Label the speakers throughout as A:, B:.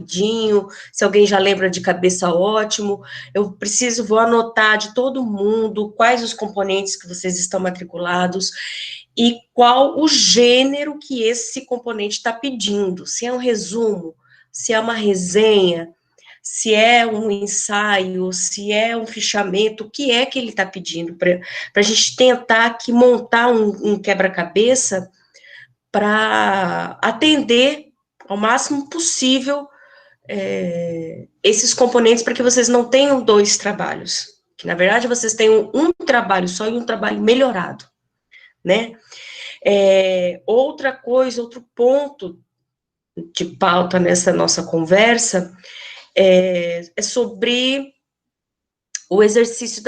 A: rapidinho, se alguém já lembra de cabeça, ótimo. Vou anotar de todo mundo quais os componentes que vocês estão matriculados e qual o gênero que esse componente está pedindo, se é um resumo, se é uma resenha, se é um ensaio, se é um fichamento, o que é que ele está pedindo, para a gente tentar aqui montar um quebra-cabeça para atender ao máximo possível esses componentes, para que vocês não tenham dois trabalhos, que na verdade vocês tenham um trabalho só e um trabalho melhorado, né? Outra coisa, outro ponto de pauta nessa nossa conversa é sobre o exercício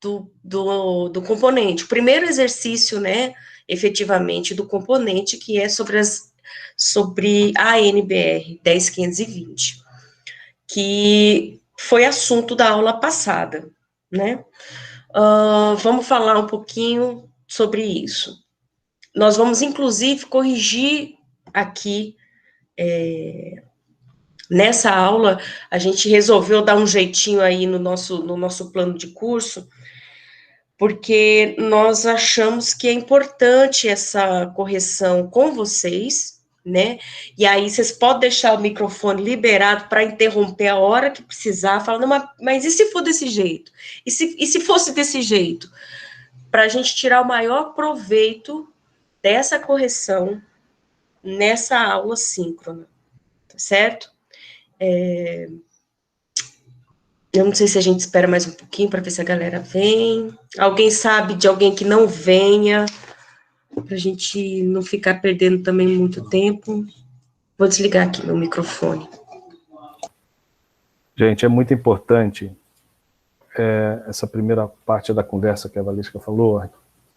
A: do componente. O primeiro exercício, né, efetivamente, do componente, que é sobre a ANBR 10.520, que foi assunto da aula passada, né? Vamos falar um pouquinho sobre isso. Nós vamos, inclusive, corrigir aqui, nessa aula, a gente resolveu dar um jeitinho aí no nosso plano de curso, porque nós achamos que é importante essa correção com vocês, né? E aí vocês podem deixar o microfone liberado para interromper a hora que precisar, falando, mas e se for desse jeito? E se fosse desse jeito? Para a gente tirar o maior proveito dessa correção nessa aula síncrona, tá certo? Eu não sei se a gente espera mais um pouquinho para ver se a galera vem. Alguém sabe de alguém que não venha, para a gente não ficar perdendo também muito tempo. Vou desligar aqui meu microfone.
B: Gente, é muito importante essa primeira parte da conversa que a Valesca falou,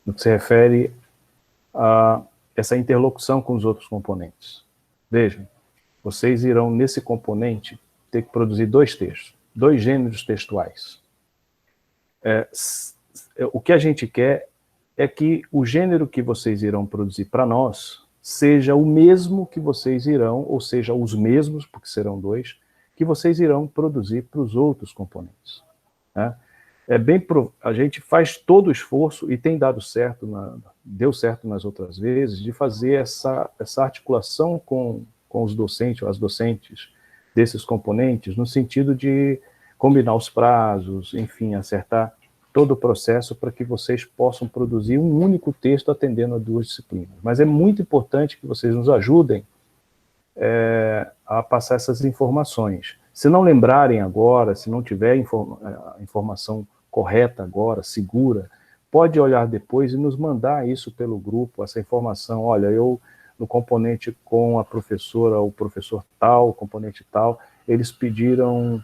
B: no que se refere a essa interlocução com os outros componentes. Vejam, vocês irão, nesse componente, ter que produzir dois textos, dois gêneros textuais. O que a gente quer é que o gênero que vocês irão produzir para nós seja o mesmo que vocês irão, ou seja, os mesmos, porque serão dois, que vocês irão produzir para os outros componentes. Né? A gente faz todo o esforço, e tem dado certo, deu certo nas outras vezes, de fazer essa articulação com os docentes, ou as docentes desses componentes, no sentido de combinar os prazos, enfim, acertar todo o processo para que vocês possam produzir um único texto atendendo a duas disciplinas. Mas é muito importante que vocês nos ajudem a passar essas informações. Se não lembrarem agora, se não tiver a informação correta agora, segura, pode olhar depois e nos mandar isso pelo grupo, essa informação. Olha, eu, no componente com a professora, o professor tal, componente tal, eles pediram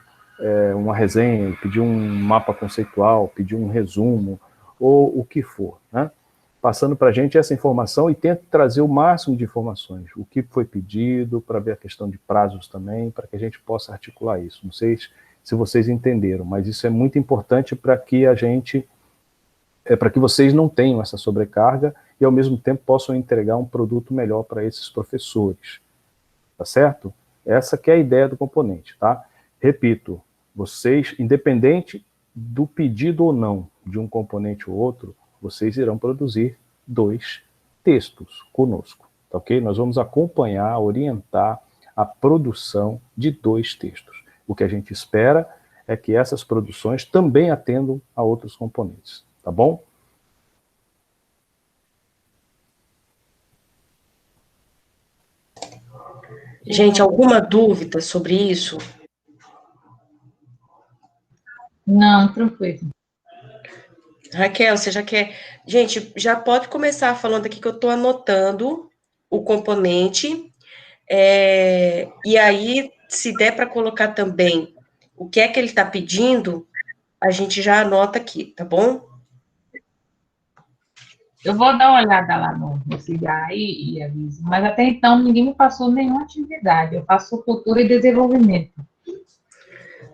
B: uma resenha, pediu um mapa conceitual, pediu um resumo, ou o que for, né? Passando para a gente essa informação e tenta trazer o máximo de informações, o que foi pedido, para ver a questão de prazos também, para que a gente possa articular isso. Não sei se vocês entenderam, mas isso é muito importante para que para que vocês não tenham essa sobrecarga e, ao mesmo tempo, possam entregar um produto melhor para esses professores. Tá certo? Essa que é a ideia do componente, tá? Repito, vocês, independente do pedido ou não de um componente ou outro, vocês irão produzir dois textos conosco, tá ok? Nós vamos acompanhar, orientar a produção de dois textos. O que a gente espera é que essas produções também atendam a outros componentes, tá bom?
A: Gente, alguma dúvida sobre isso?
C: Não, tranquilo.
A: Raquel, você já quer... Gente, já pode começar falando aqui que eu estou anotando o componente, e aí, se der para colocar também o que é que ele está pedindo, a gente já anota aqui, tá bom?
C: Eu vou dar uma olhada lá no CIGA e aviso, mas até então ninguém me passou nenhuma atividade, eu faço cultura e desenvolvimento.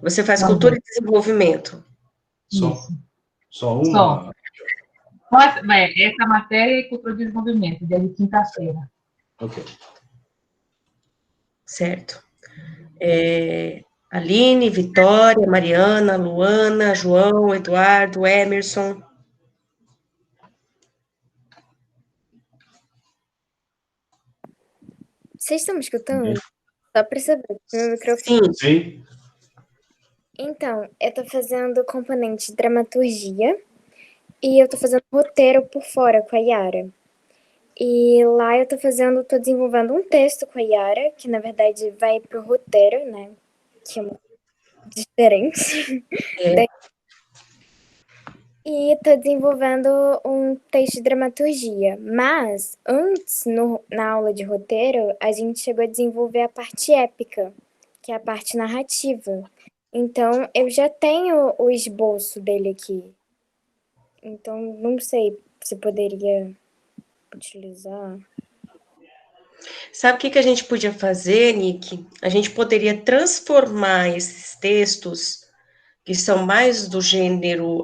A: Você faz cultura e desenvolvimento?
D: Só uma?
C: Só. Essa matéria é cultura e desenvolvimento, dia de quinta-feira.
D: Ok.
A: Certo. Aline, Vitória, Mariana, Luana, João, Eduardo, Emerson.
E: Vocês estão me escutando? Só para saber, meu
A: Sim.
E: microfone.
D: Sim.
E: Então, eu tô fazendo componente de dramaturgia e eu tô fazendo roteiro por fora com a Yara. E lá eu tô desenvolvendo um texto com a Yara, que na verdade vai pro roteiro, né? Que é uma coisa diferente.
A: É.
E: E tô desenvolvendo um texto de dramaturgia. Mas, antes, na aula de roteiro, a gente chegou a desenvolver a parte épica, que é a parte narrativa. Então, eu já tenho o esboço dele aqui. Então, não sei se poderia utilizar.
A: Sabe o que a gente podia fazer, Nick? A gente poderia transformar esses textos, que são mais do gênero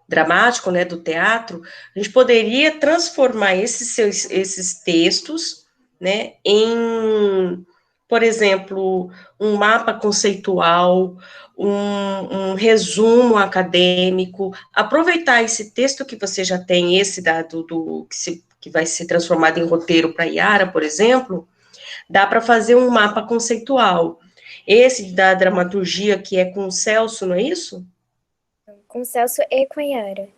A: dramático, né, do teatro, a gente poderia transformar esses textos, né, em, por exemplo, um mapa conceitual, um resumo acadêmico, aproveitar esse texto que você já tem, esse que vai ser transformado em roteiro para Yara, por exemplo, dá para fazer um mapa conceitual. Esse da dramaturgia, que é com o Celso, não é isso?
E: Com o Celso e com a Yara.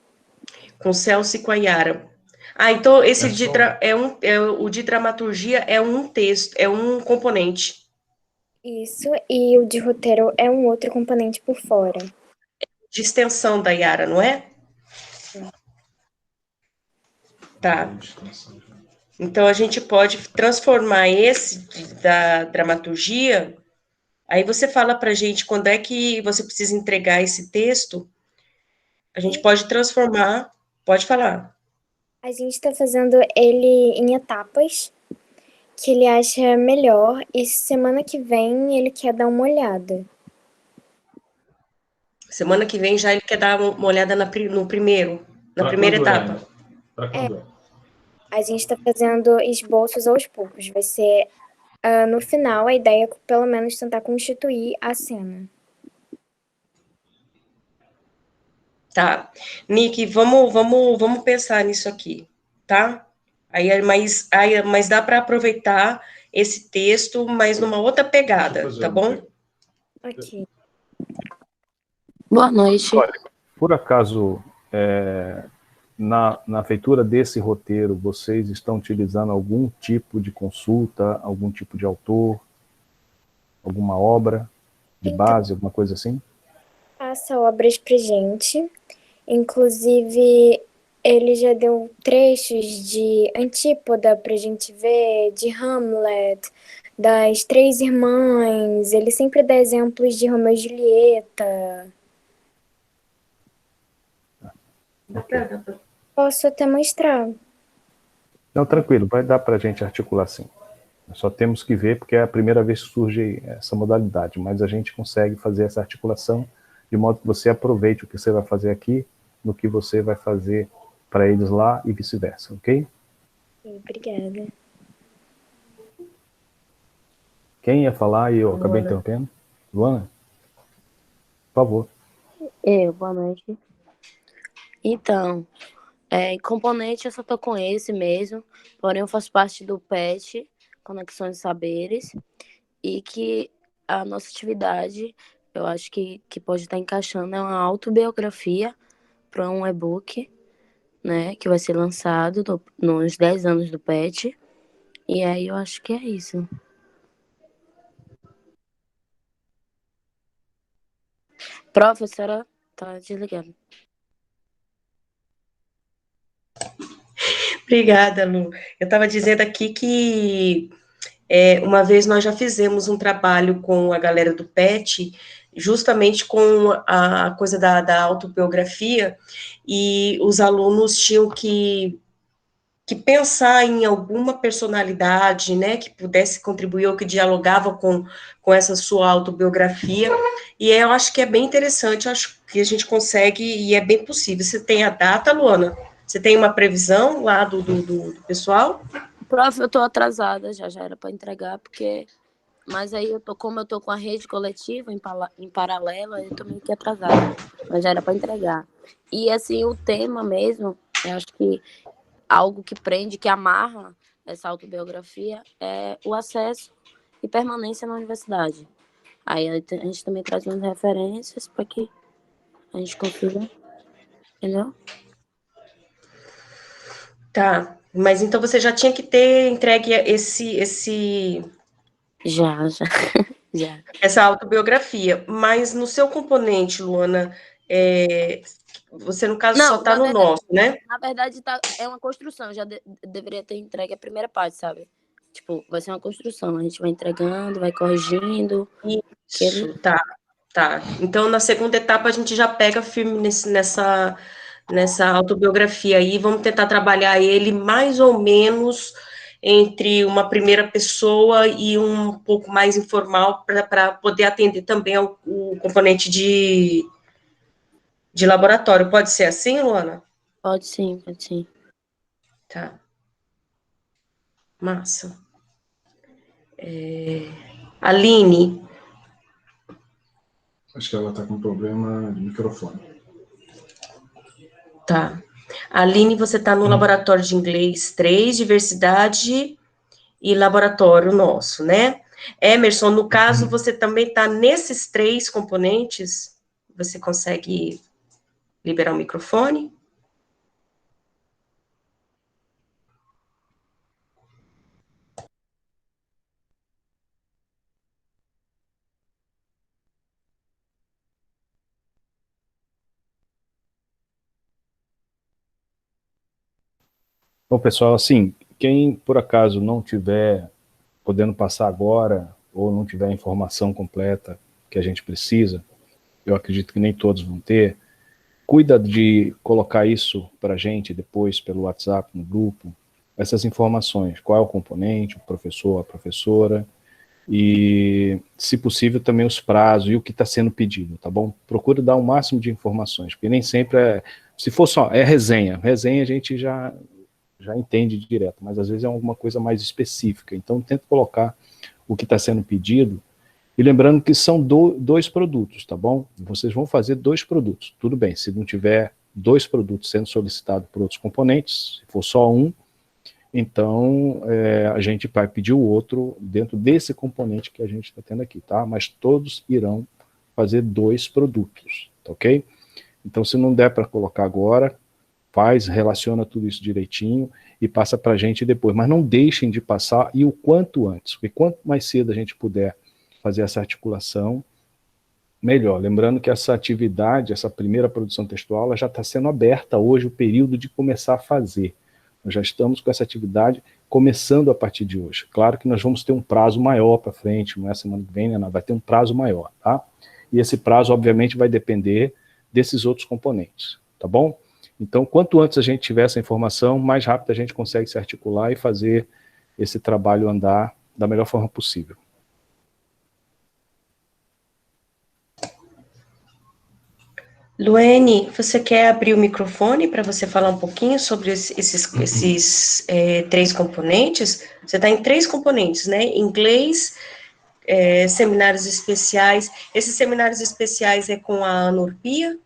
A: Com Celso e com a Yara. Ah, então esse o de dramaturgia é um texto, é um componente.
E: Isso, e o de roteiro é um outro componente por fora.
A: De extensão da Yara, não é?
E: Sim.
A: Tá. Então a gente pode transformar esse da dramaturgia. Aí você fala pra gente quando é que você precisa entregar esse texto. A gente pode transformar. Pode falar.
E: A gente tá fazendo ele em etapas, que ele acha melhor, e semana que vem ele quer dar uma olhada.
A: Semana que vem já ele quer dar uma olhada na primeira etapa.
D: Para quando é?
E: A gente tá fazendo esboços aos poucos. Vai ser, no final, a ideia é pelo menos tentar constituir a cena.
A: Tá. Nick, vamos pensar nisso aqui, tá? Mas dá para aproveitar esse texto, mas numa outra pegada, tá bom?
E: Ok.
F: Boa noite.
B: Olha, por acaso, na feitura desse roteiro, vocês estão utilizando algum tipo de consulta, algum tipo de autor, alguma obra de base, alguma coisa assim?
E: Passa obras pra gente. Inclusive, ele já deu trechos de Antípoda pra gente ver, de Hamlet, das Três Irmãs. Ele sempre dá exemplos de Romeu e Julieta. Posso até mostrar.
B: Não, tranquilo, vai dar para a gente articular sim. Só temos que ver, porque é a primeira vez que surge essa modalidade, mas a gente consegue fazer essa articulação de modo que você aproveite o que você vai fazer aqui no que você vai fazer para eles lá e vice-versa, ok?
E: Obrigada.
B: Quem ia falar e eu acabei interrompendo? Luana? Por favor.
F: Boa noite. Então, componente eu só tô com esse mesmo, porém eu faço parte do PET, Conexões de Saberes, e que a nossa atividade, eu acho que pode estar encaixando, é uma autobiografia para um e-book, né, que vai ser lançado nos 10 anos do PET, e aí eu acho que é isso. Professora, tá desligando.
A: Obrigada, Lu. Eu estava dizendo aqui que uma vez nós já fizemos um trabalho com a galera do PET, justamente com a coisa da autobiografia, e os alunos tinham que pensar em alguma personalidade, né, que pudesse contribuir ou que dialogava com essa sua autobiografia, e eu acho que é bem interessante, eu acho que a gente consegue, e é bem possível. Você tem a data, Luana? Você tem uma previsão lá do pessoal?
F: Prof, eu tô atrasada, já era para entregar, porque Mas aí, como eu tô com a rede coletiva em paralelo, eu tô meio que atrasada. Mas já era para entregar. E, assim, o tema mesmo, eu acho que algo que prende, que amarra essa autobiografia é o acesso e permanência na universidade. Aí a gente também traz umas referências para que a gente consiga, entendeu?
A: Tá, mas então você já tinha que ter entregue
F: Já, já.
A: essa autobiografia, mas no seu componente, Luana, você no caso só
F: Não,
A: está no nosso, né?
F: na verdade é uma construção. Já deveria ter entregue a primeira parte, sabe? Tipo, vai ser uma construção. A gente vai entregando, vai corrigindo.
A: Isso, tá, tá. Então, na segunda etapa, a gente já pega firme nessa autobiografia aí, vamos tentar trabalhar ele mais ou menos entre uma primeira pessoa e um pouco mais informal, para poder atender também o componente de laboratório. Pode ser assim, Luana?
F: Pode sim, pode sim.
A: Tá. Massa. Aline,
D: Acho que ela está com problema de microfone.
A: tá. Aline, você está no laboratório de inglês 3, diversidade e laboratório nosso, né? Emerson, no caso, você também está nesses 3 componentes? Você consegue liberar o microfone?
B: Bom, pessoal, assim, quem por acaso não tiver podendo passar agora, ou não tiver a informação completa que a gente precisa, eu acredito que nem todos vão ter, cuida de colocar isso para a gente depois pelo WhatsApp, no grupo, essas informações, qual é o componente, o professor, a professora, e, se possível, também os prazos e o que está sendo pedido, tá bom? Procure dar o máximo de informações, porque nem sempre se for só, resenha a gente já entende direto, mas às vezes é alguma coisa mais específica, então tenta colocar o que está sendo pedido, e lembrando que são 2 produtos, tá bom? Vocês vão fazer 2 produtos, tudo bem, se não tiver 2 produtos sendo solicitados por outros componentes, se for só um, então a gente vai pedir o outro dentro desse componente que a gente está tendo aqui, tá? Mas todos irão fazer 2 produtos, tá ok? Então, se não der para colocar agora, relaciona tudo isso direitinho e passa para a gente depois. Mas não deixem de passar, e o quanto antes, porque quanto mais cedo a gente puder fazer essa articulação, melhor. Lembrando que essa atividade, essa primeira produção textual, ela já está sendo aberta hoje, o período de começar a fazer. Nós já estamos com essa atividade começando a partir de hoje. Claro que nós vamos ter um prazo maior para frente, não é semana que vem, né? Vai ter um prazo maior, tá? E esse prazo, obviamente, vai depender desses outros componentes, tá bom? Então, quanto antes a gente tiver essa informação, mais rápido a gente consegue se articular e fazer esse trabalho andar da melhor forma possível.
A: Luene, você quer abrir o microfone para você falar um pouquinho sobre esses 3 componentes? Você está em 3 componentes, né? Inglês, seminários especiais. Esses seminários especiais é com a Nurpia?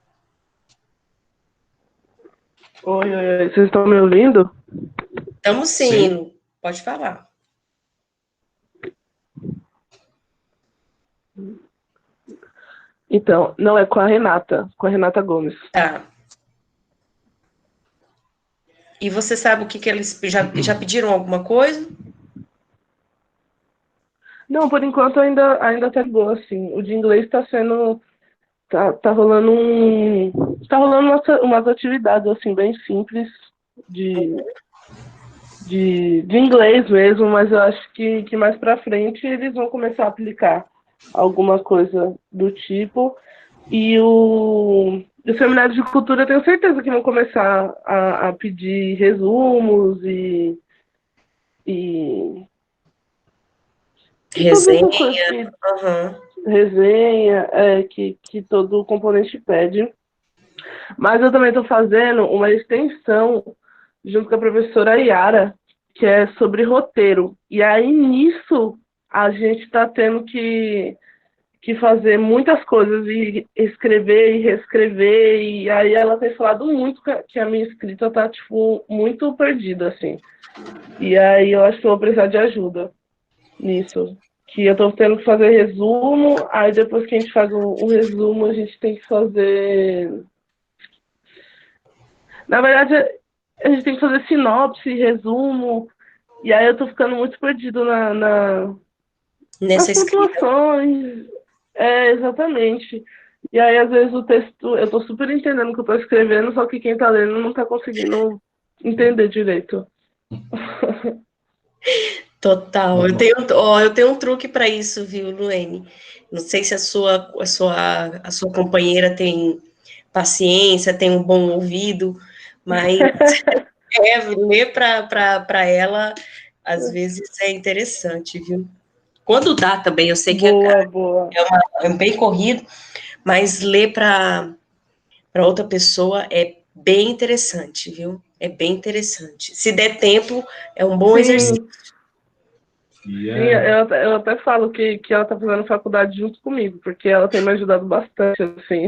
G: Oi, vocês estão me ouvindo?
A: Estamos sim, pode falar.
G: Então, não, é com a Renata Gomes.
A: Tá. E você sabe o que eles já pediram alguma coisa?
G: Não, por enquanto ainda tá boa, assim. O de inglês está sendo. Tá rolando umas atividades, assim, bem simples de inglês mesmo, mas eu acho que mais pra frente eles vão começar a aplicar alguma coisa do tipo. E o seminário de cultura, eu tenho certeza que vão começar a pedir resumos e
A: Resenha.
G: Resenha, que todo componente pede. Mas eu também estou fazendo uma extensão junto com a professora Yara, que é sobre roteiro. E aí, nisso, a gente está tendo que fazer muitas coisas e escrever e reescrever, e aí ela tem falado muito que a minha escrita tá, tipo, muito perdida, assim. E aí eu acho que eu vou precisar de ajuda nisso. Que eu tô tendo que fazer resumo, aí depois que a gente faz o resumo, a gente tem que fazer... Na verdade, a gente tem que fazer sinopse, resumo, e aí eu tô ficando muito perdido nas
A: Nessa escrita.
G: pontuações. É, exatamente. E aí, às vezes, o texto, eu tô super entendendo o que eu tô escrevendo, só que quem tá lendo não tá conseguindo entender direito.
A: Total. Eu tenho um truque para isso, viu, Luene? Não sei se a sua companheira tem paciência, tem um bom ouvido, mas ler para ela, às vezes, é interessante, viu? Quando dá também, eu sei que
G: Boa, boa.
A: é bem corrido, mas ler para outra pessoa é bem interessante, viu? É bem interessante. Se der tempo, é um bom exercício.
G: Sim, sim, eu até falo que ela tá fazendo faculdade junto comigo, porque ela tem me ajudado bastante, assim.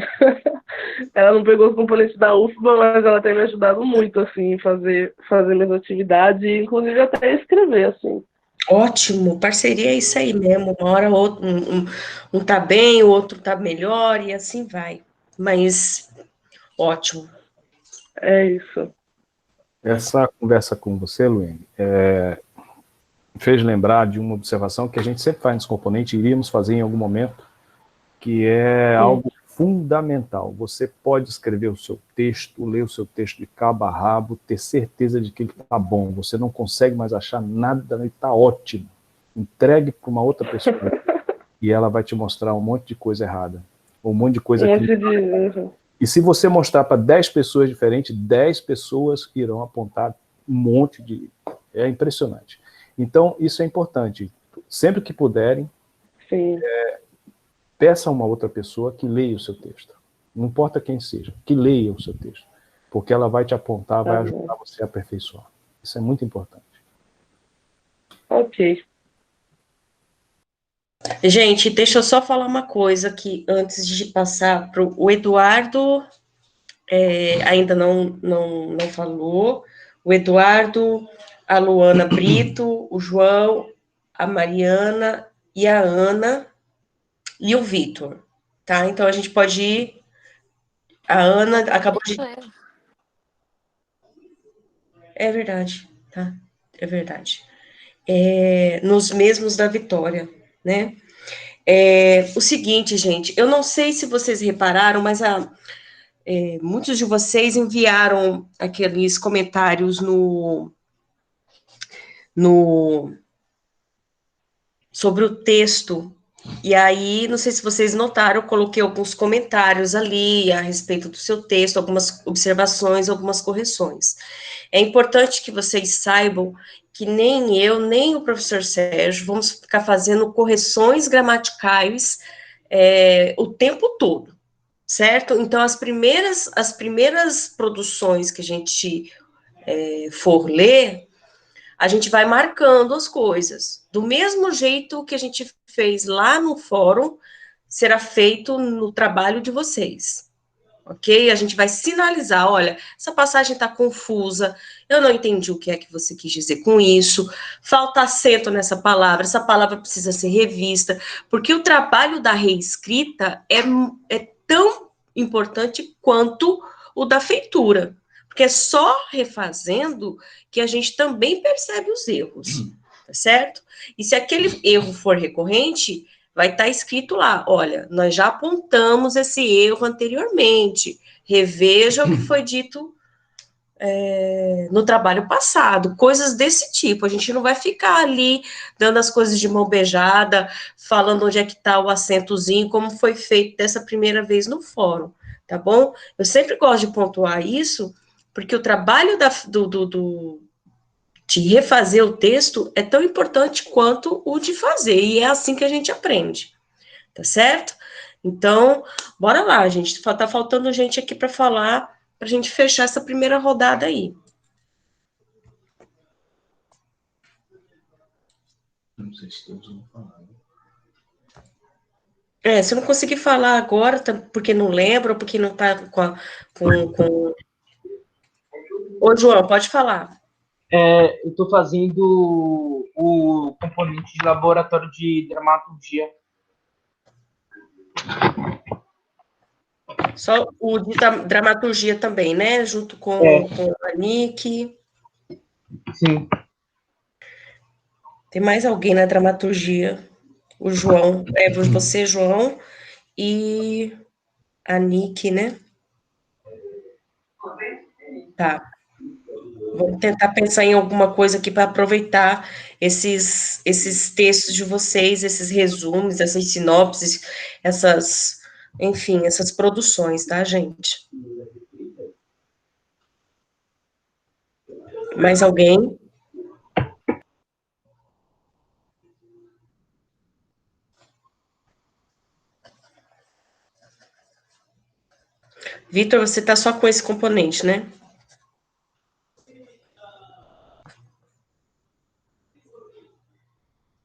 G: Ela não pegou os componentes da UFBA, mas ela tem me ajudado muito, assim, fazer minhas atividades, e inclusive até escrever, assim.
A: Ótimo, parceria é isso aí mesmo. Uma hora um tá bem, o outro tá melhor, e assim vai. Mas ótimo.
G: É isso.
B: Essa conversa com você, Luene, me fez lembrar de uma observação que a gente sempre faz nesse componente, iríamos fazer em algum momento, que é algo fundamental. Você pode escrever o seu texto, ler o seu texto de cabo a rabo, ter certeza de que ele está bom. Você não consegue mais achar nada, ele está ótimo. Entregue para uma outra pessoa e ela vai te mostrar um monte de coisa errada. Um monte de coisa que... E se você mostrar para 10 pessoas diferentes, 10 pessoas irão apontar um monte de... É impressionante. Então, isso é importante. Sempre que puderem, peça a uma outra pessoa que leia o seu texto. Não importa quem seja, que leia o seu texto. Porque ela vai te apontar, vai ajudar você a aperfeiçoar. Isso é muito importante.
G: Ok.
A: Gente, deixa eu só falar uma coisa aqui, antes de passar para o Eduardo, ainda não falou. O Eduardo, a Luana Brito, o João, a Mariana e a Ana e o Vitor, tá? Então a gente pode ir. A Ana acabou de. É verdade, tá? É verdade. Nos mesmos da Vitória, né? O seguinte, gente, eu não sei se vocês repararam, mas muitos de vocês enviaram aqueles comentários sobre o texto. E aí, não sei se vocês notaram, eu coloquei alguns comentários ali a respeito do seu texto, algumas observações, algumas correções. É importante que vocês saibam que nem eu, nem o professor Sérgio vamos ficar fazendo correções gramaticais o tempo todo, certo? Então, as primeiras produções que a gente for ler, a gente vai marcando as coisas. Do mesmo jeito que a gente fez lá no fórum, será feito no trabalho de vocês. Ok? A gente vai sinalizar, olha, essa passagem está confusa, eu não entendi o que é que você quis dizer com isso, falta acento nessa palavra, essa palavra precisa ser revista, porque o trabalho da reescrita é tão importante quanto o da feitura, porque é só refazendo que a gente também percebe os erros, tá certo? E se aquele erro for recorrente, vai estar escrito lá, olha, nós já apontamos esse erro anteriormente, reveja o que foi dito no trabalho passado, coisas desse tipo, a gente não vai ficar ali dando as coisas de mão beijada, falando onde é que está o acentozinho, como foi feito dessa primeira vez no fórum, tá bom? Eu sempre gosto de pontuar isso, porque o trabalho de refazer o texto é tão importante quanto o de fazer, e é assim que a gente aprende, tá certo? Então, bora lá, gente. Tá faltando gente aqui para falar, para a gente fechar essa primeira rodada aí.
D: Não sei se todos vão falar.
A: Se eu não conseguir falar agora, porque não lembro, ou porque não está com... Ô, João, pode falar.
H: Eu estou fazendo o componente de laboratório de dramaturgia.
A: Só o de dramaturgia também, né? Junto com a Nick.
H: Sim.
A: Tem mais alguém na dramaturgia? O João. Você, João, e a Nick, né? Tá. Vamos tentar pensar em alguma coisa aqui para aproveitar esses textos de vocês, esses resumos, essas sinopses, enfim, essas produções, tá, gente? Mais alguém? Vitor, você está só com esse componente, né?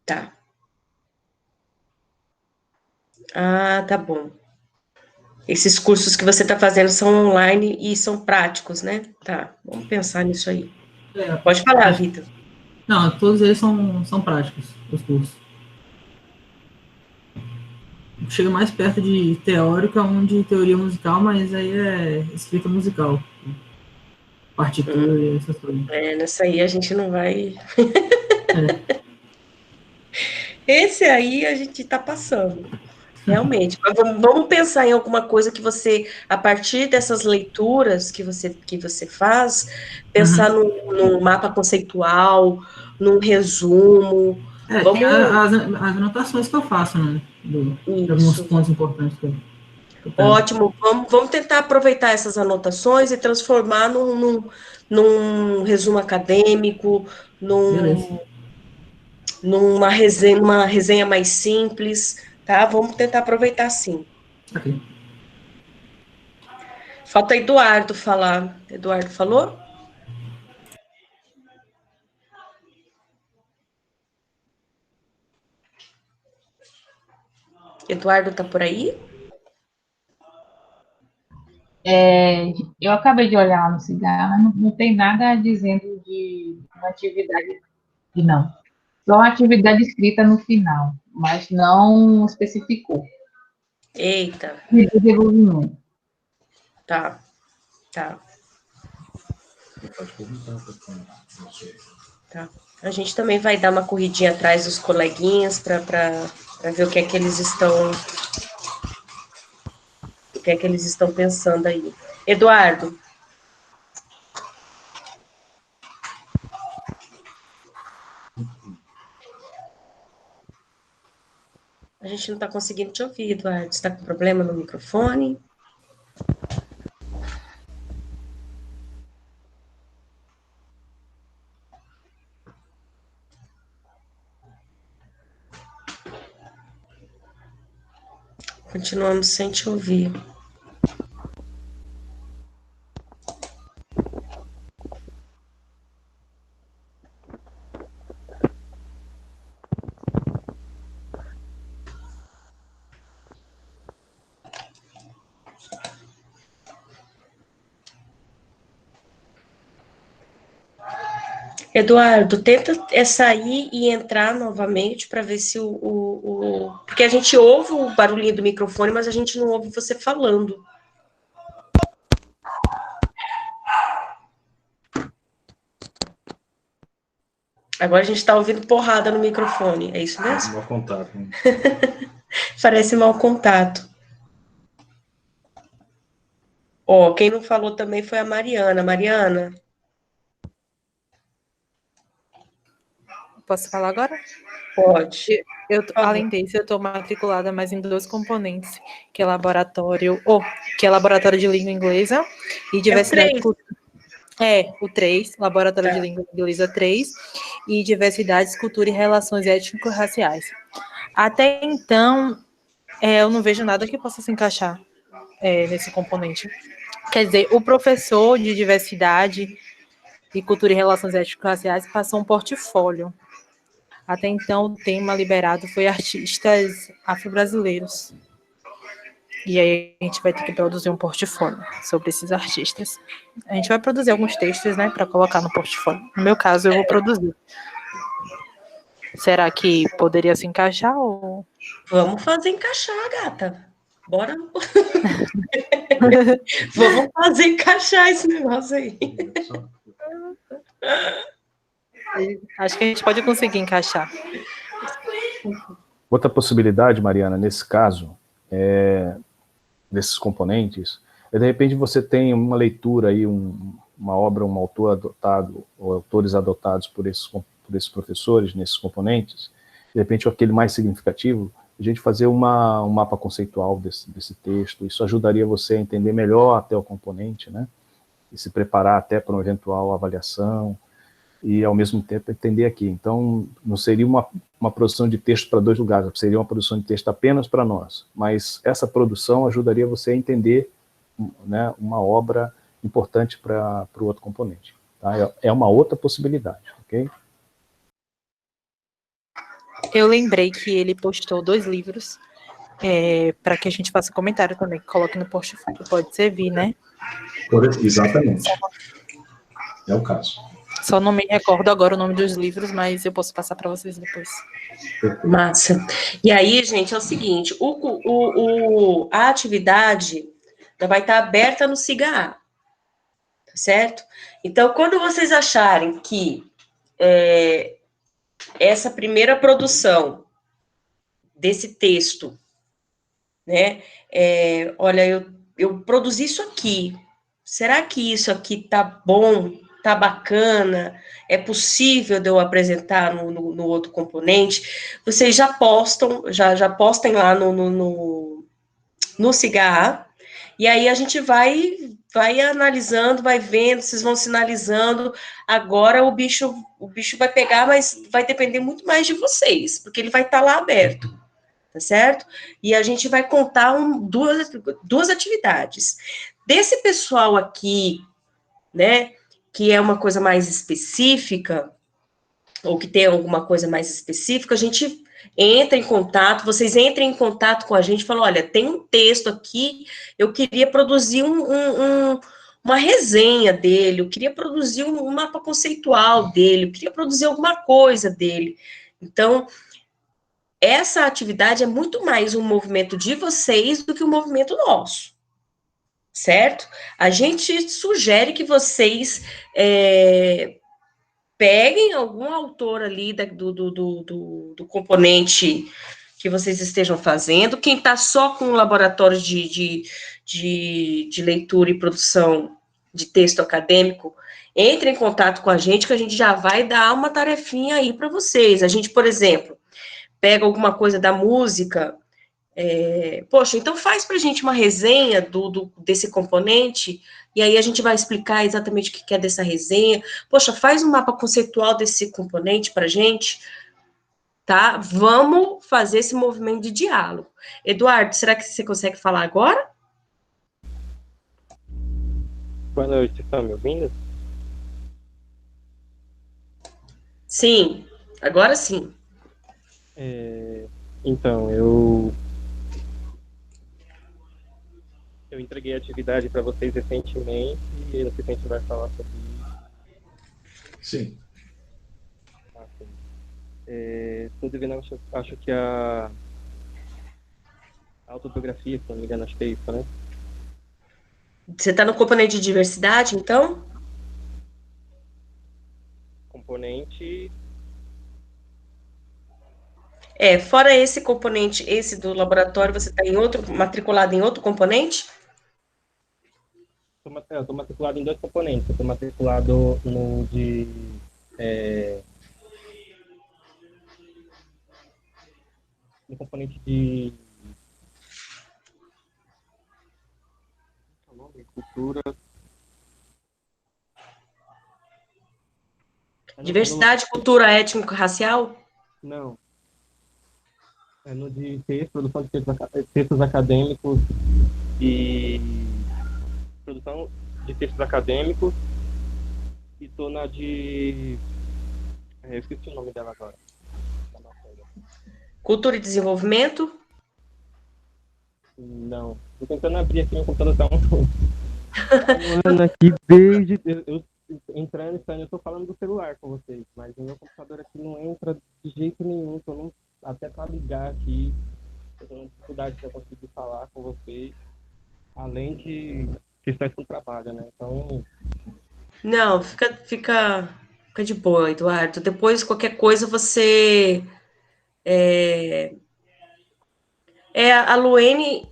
A: Tá. Ah, tá bom. Esses cursos que você está fazendo são online e são práticos, né? Tá, vamos pensar nisso aí. Pode falar, Vitor.
I: Não, todos eles são práticos, os cursos. Chega mais perto de teórico, onde teoria musical, mas aí é escrita musical. Partitura e essas coisas.
A: Nessa aí a gente não vai... Esse aí a gente está passando, realmente. Mas vamos pensar em alguma coisa que você, a partir dessas leituras que você faz, pensar num mapa conceitual, num resumo.
I: Tem as anotações que eu faço, né? De alguns pontos importantes que eu pego.
A: Ótimo, vamos tentar aproveitar essas anotações e transformar num resumo acadêmico, numa resenha mais simples, tá? Vamos tentar aproveitar sim.
I: Ok.
A: Falta Eduardo falar. Eduardo falou? Eduardo tá por aí?
C: Eu acabei de olhar lá no cigarro, mas não tem nada dizendo de uma atividade, não. Só uma atividade escrita no final, mas não especificou.
A: Eita.
C: De desenvolvimento.
A: Tá.
D: Pode perguntar
A: Tá. A gente também vai dar uma corridinha atrás dos coleguinhas para ver o que é que eles estão pensando aí. Eduardo. A gente não está conseguindo te ouvir, Eduardo. Você está com problema no microfone? Continuamos sem te ouvir. Eduardo, tenta sair e entrar novamente para ver se Porque a gente ouve o barulhinho do microfone, mas a gente não ouve você falando. Agora a gente está ouvindo porrada no microfone, é isso mesmo?
D: Mau contato. Né?
A: Parece mau contato. Quem não falou também foi a Mariana. Mariana?
J: Posso falar agora?
A: Pode.
J: Além desse, eu estou matriculada mais em 2 componentes, que é laboratório de língua inglesa e diversidade cultural. O 3, laboratório de língua inglesa 3, e diversidades, cultura e relações étnico-raciais. Até então, eu não vejo nada que possa se encaixar nesse componente. Quer dizer, o professor de diversidade e cultura e relações étnico-raciais passou um portfólio. Até então, o tema liberado foi artistas afro-brasileiros. E aí a gente vai ter que produzir um portfólio sobre esses artistas. A gente vai produzir alguns textos, né, para colocar no portfólio. No meu caso, eu vou produzir. Será que poderia se encaixar ou...
A: Vamos fazer encaixar, gata. Bora. Vamos fazer encaixar esse negócio aí.
J: Acho que a gente pode conseguir encaixar.
B: Outra possibilidade, Mariana, nesse caso, desses componentes, de repente você tem uma leitura aí, uma obra, um autor adotado, ou autores adotados por esses professores, nesses componentes, de repente aquele mais significativo, a gente fazer um mapa conceitual desse texto. Isso ajudaria você a entender melhor até o componente, né? E se preparar até para uma eventual avaliação, e ao mesmo tempo entender aqui. Então, não seria uma produção de texto para 2 lugares, seria uma produção de texto apenas para nós, mas essa produção ajudaria você a entender, né, uma obra importante para o outro componente. Tá? É uma outra possibilidade, ok?
J: Eu lembrei que ele postou 2 livros, para que a gente faça comentário também, que coloque no portfólio, pode servir, né?
D: Exatamente. É o caso.
J: Só não me recordo agora o nome dos livros, mas eu posso passar para vocês depois.
A: Massa. E aí, gente, é o seguinte, a atividade vai estar aberta no SIGA-A, tá certo? Então, quando vocês acharem que essa primeira produção desse texto, né, olha, eu produzi isso aqui, será que isso aqui tá bom, tá bacana, é possível de eu apresentar no outro componente? Vocês já postem lá no SIGA-A, e aí a gente vai analisando, vai vendo, vocês vão sinalizando. Agora o bicho vai pegar, mas vai depender muito mais de vocês, porque ele vai estar lá aberto, tá certo? E a gente vai contar duas atividades. Desse pessoal aqui, né, que é uma coisa mais específica, ou que tem alguma coisa mais específica, a gente entra em contato, vocês entrem em contato com a gente e falam, olha, tem um texto aqui, eu queria produzir uma resenha dele, eu queria produzir um mapa conceitual dele, eu queria produzir alguma coisa dele. Então, essa atividade é muito mais um movimento de vocês do que um movimento nosso, certo? A gente sugere que vocês peguem algum autor ali do componente que vocês estejam fazendo. Quem está só com o laboratório de leitura e produção de texto acadêmico, entre em contato com a gente, que a gente já vai dar uma tarefinha aí para vocês. A gente, por exemplo, pega alguma coisa da música, poxa, então faz para a gente uma resenha desse componente, e aí a gente vai explicar exatamente o que é dessa resenha. Poxa, faz um mapa conceitual desse componente para a gente, tá? Vamos fazer esse movimento de diálogo. Eduardo, será que você consegue falar agora?
K: Boa noite, estão me ouvindo?
A: Sim, agora sim.
K: Então, eu entreguei a atividade para vocês recentemente e não sei se a gente vai falar sobre isso.
D: Sim.
K: Inclusive, acho que a autobiografia, se não me engano, acho que é isso, né?
A: Você está no componente de diversidade, então?
K: Componente...
A: Fora esse componente, esse do laboratório, você está matriculado em outro componente?
K: Eu estou matriculado em 2 componentes. Eu estou matriculado no no componente de cultura.
A: Diversidade, cultura étnico-racial?
K: Não. É no de texto, produção de textos acadêmicos e produção de textos acadêmicos, e estou na de... eu esqueci o nome dela agora.
A: Cultura e desenvolvimento?
K: Não. Tô tentando abrir aqui, meu computador tá Ana, aqui desde... Eu entrando e saindo, eu tô falando do celular com vocês, mas o meu computador aqui não entra de jeito nenhum, tô não, até para ligar aqui, eu tenho dificuldade de conseguir falar com vocês, além de questões com trabalho, né? Então...
A: Não, fica de boa, Eduardo. Depois, qualquer coisa, você... a Luene...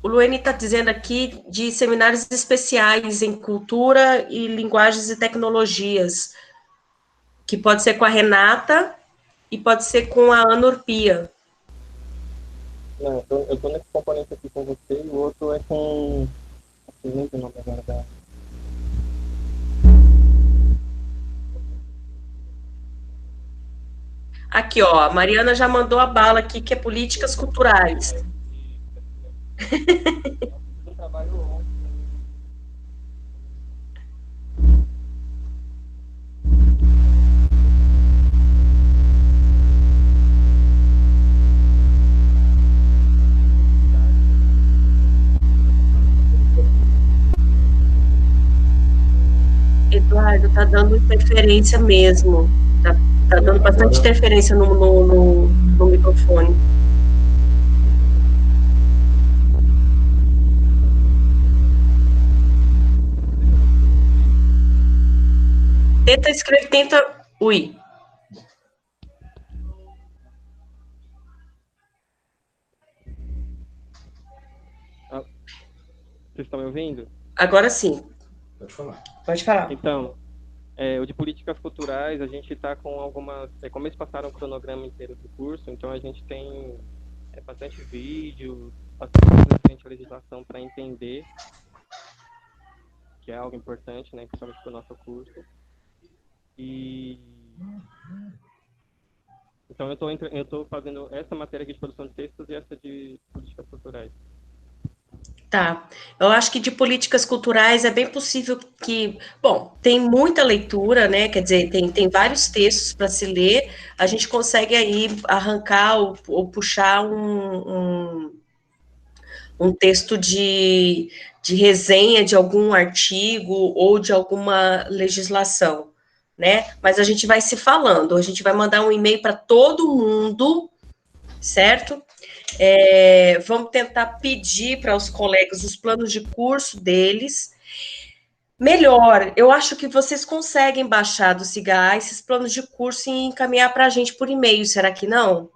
A: O Luene está dizendo aqui de seminários especiais em cultura e linguagens e tecnologias, que pode ser com a Renata e pode ser com a Ana Urpia.
K: Não, eu tô nesse componente aqui com você e o outro é com... Não lembro o nome agora da...
A: Aqui, ó, a Mariana já mandou a bala aqui, que é políticas culturais. Eduardo, tá dando interferência mesmo. Tá dando bastante interferência no microfone. Tenta escrever, tenta... Ui.
K: Vocês estão me ouvindo?
A: Agora sim.
D: Pode falar.
A: Pode falar.
K: Então, o de políticas culturais, a gente está com algumas... como eles passaram o cronograma inteiro do curso, então a gente tem bastante vídeo, bastante legislação para entender, que é algo importante, né, principalmente para o nosso curso. E... Então, eu estou fazendo essa matéria aqui de produção de textos e essa de políticas culturais.
A: Tá. Eu acho que de políticas culturais é bem possível que... Bom, tem muita leitura, né? Quer dizer, tem vários textos para se ler. A gente consegue aí arrancar ou puxar um texto de resenha de algum artigo ou de alguma legislação, né? Mas a gente vai se falando. A gente vai mandar um e-mail para todo mundo, certo? Vamos tentar pedir para os colegas os planos de curso deles. Melhor, eu acho que vocês conseguem baixar do CIGA esses planos de curso e encaminhar para a gente por e-mail, será que não?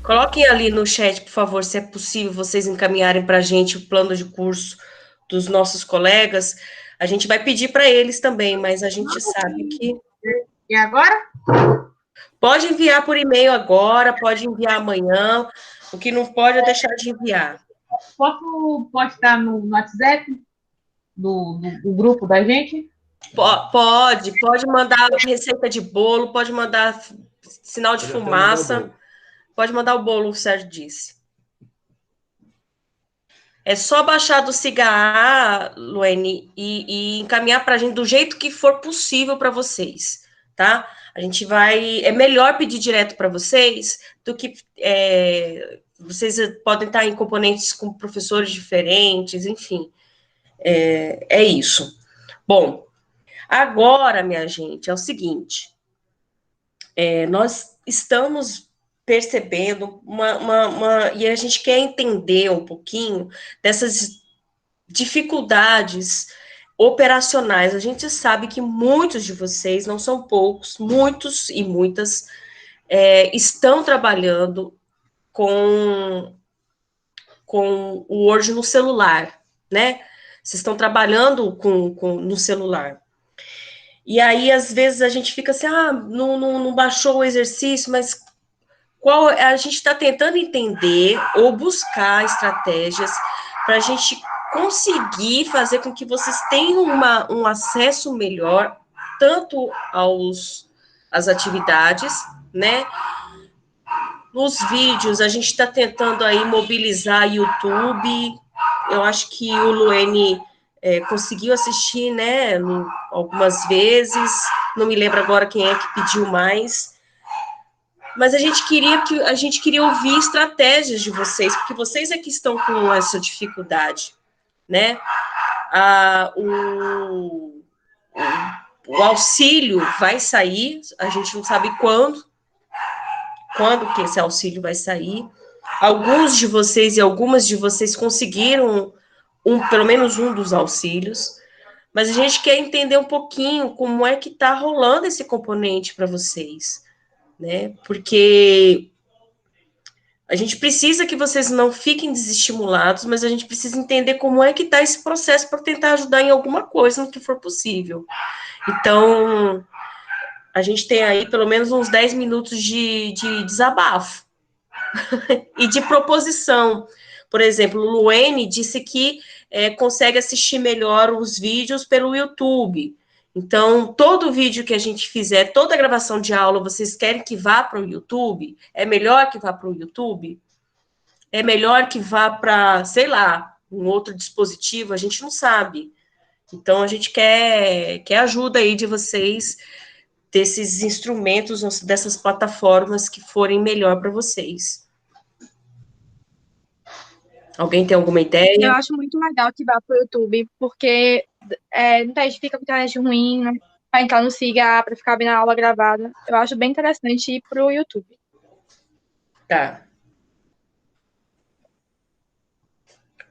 A: Coloquem ali no chat, por favor, se é possível vocês encaminharem para a gente o plano de curso dos nossos colegas. A gente vai pedir para eles também, mas a gente sabe que...
C: E agora?
A: Pode enviar por e-mail agora, pode enviar amanhã. O que não pode é deixar de enviar.
C: Pode estar no WhatsApp do grupo da gente?
A: Pode mandar receita de bolo, pode mandar sinal de fumaça, pode mandar o bolo, o Sérgio disse. É só baixar do CIGA, Luene, e encaminhar para a gente do jeito que for possível para vocês, tá? A gente vai... É melhor pedir direto para vocês do que... vocês podem estar em componentes com professores diferentes, enfim. É isso. Bom, agora, minha gente, é o seguinte. Nós estamos percebendo e a gente quer entender um pouquinho dessas dificuldades operacionais. A gente sabe que muitos de vocês, não são poucos, muitos e muitas, estão trabalhando com o Word no celular, né? Vocês estão trabalhando no celular. E aí, às vezes, a gente fica assim, não baixou o exercício, mas a gente está tentando entender ou buscar estratégias para a gente conseguir fazer com que vocês tenham um acesso melhor, tanto às atividades, né? Nos vídeos, a gente está tentando aí mobilizar YouTube. Eu acho que o Luene conseguiu assistir, né, algumas vezes. Não me lembro agora quem é que pediu mais. Mas a gente queria ouvir estratégias de vocês, porque vocês é que estão com essa dificuldade, né? O auxílio vai sair, a gente não sabe quando que esse auxílio vai sair. Alguns de vocês e algumas de vocês conseguiram pelo menos um dos auxílios, mas a gente quer entender um pouquinho como é que está rolando esse componente para vocês, né? Porque a gente precisa que vocês não fiquem desestimulados, mas a gente precisa entender como é que está esse processo para tentar ajudar em alguma coisa no que for possível. Então, a gente tem aí pelo menos uns 10 minutos de desabafo e de proposição. Por exemplo, o Luene disse que consegue assistir melhor os vídeos pelo YouTube. Então, todo vídeo que a gente fizer, toda gravação de aula, vocês querem que vá para o YouTube? É melhor que vá para o YouTube? É melhor que vá para, sei lá, um outro dispositivo? A gente não sabe. Então, a gente quer ajuda aí de vocês, desses instrumentos, dessas plataformas que forem melhor para vocês. Alguém tem alguma ideia?
L: Eu acho muito legal que vá para o YouTube, porque muita gente fica com internet ruim, né? Para entrar no SIGA, para ficar bem na aula gravada. Eu acho bem interessante ir para o YouTube.
A: Tá.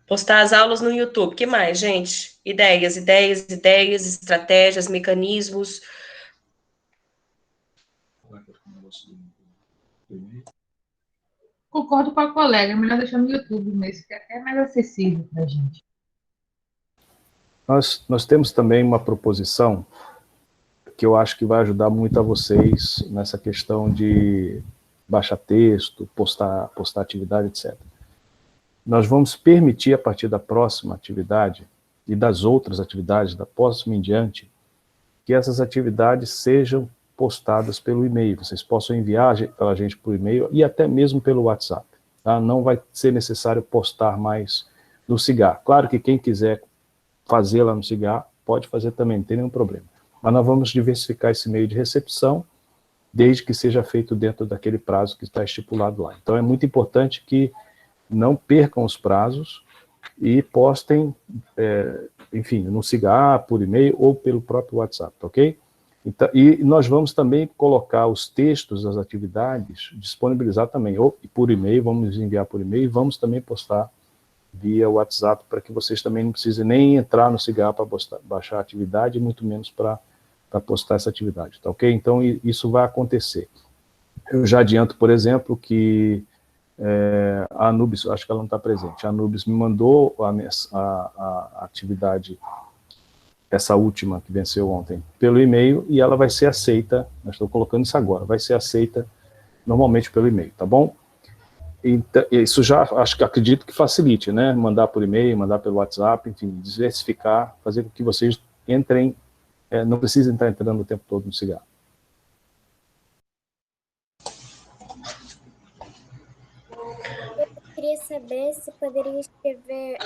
A: Postar as aulas no YouTube. O que mais, gente? Ideias, estratégias, mecanismos.
C: Concordo com a colega, é melhor deixar no YouTube mesmo, que é até mais acessível para a gente.
B: Nós temos também uma proposição que eu acho que vai ajudar muito a vocês nessa questão de baixar texto, postar atividade, etc. Nós vamos permitir, a partir da próxima atividade e das outras atividades, da próxima em diante, que essas atividades sejam postadas pelo e-mail. Vocês possam enviar para a gente por e-mail e até mesmo pelo WhatsApp. Tá? Não vai ser necessário postar mais no Cigar. Claro que quem quiser fazer lá no Cigar, pode fazer também, não tem nenhum problema. Mas nós vamos diversificar esse meio de recepção, desde que seja feito dentro daquele prazo que está estipulado lá. Então é muito importante que não percam os prazos e postem, enfim, no Cigar, por e-mail ou pelo próprio WhatsApp, ok? Então, e nós vamos também colocar os textos das atividades, disponibilizar também, ou por e-mail, vamos enviar por e-mail, e vamos também postar via WhatsApp, para que vocês também não precisem nem entrar no Cigar para baixar a atividade, muito menos para postar essa atividade, tá ok? Então, isso vai acontecer. Eu já adianto, por exemplo, que a Anubis, acho que ela não está presente, a Anubis me mandou a atividade, essa última que venceu ontem, pelo e-mail, e ela vai ser aceita, eu estou colocando isso agora, vai ser aceita normalmente pelo e-mail, tá bom? Então, isso já, acredito que facilite, né? Mandar por e-mail, mandar pelo WhatsApp, enfim, diversificar, fazer com que vocês entrem, não precisem estar entrando o tempo todo no Cigar.
E: Eu queria saber se poderia escrever,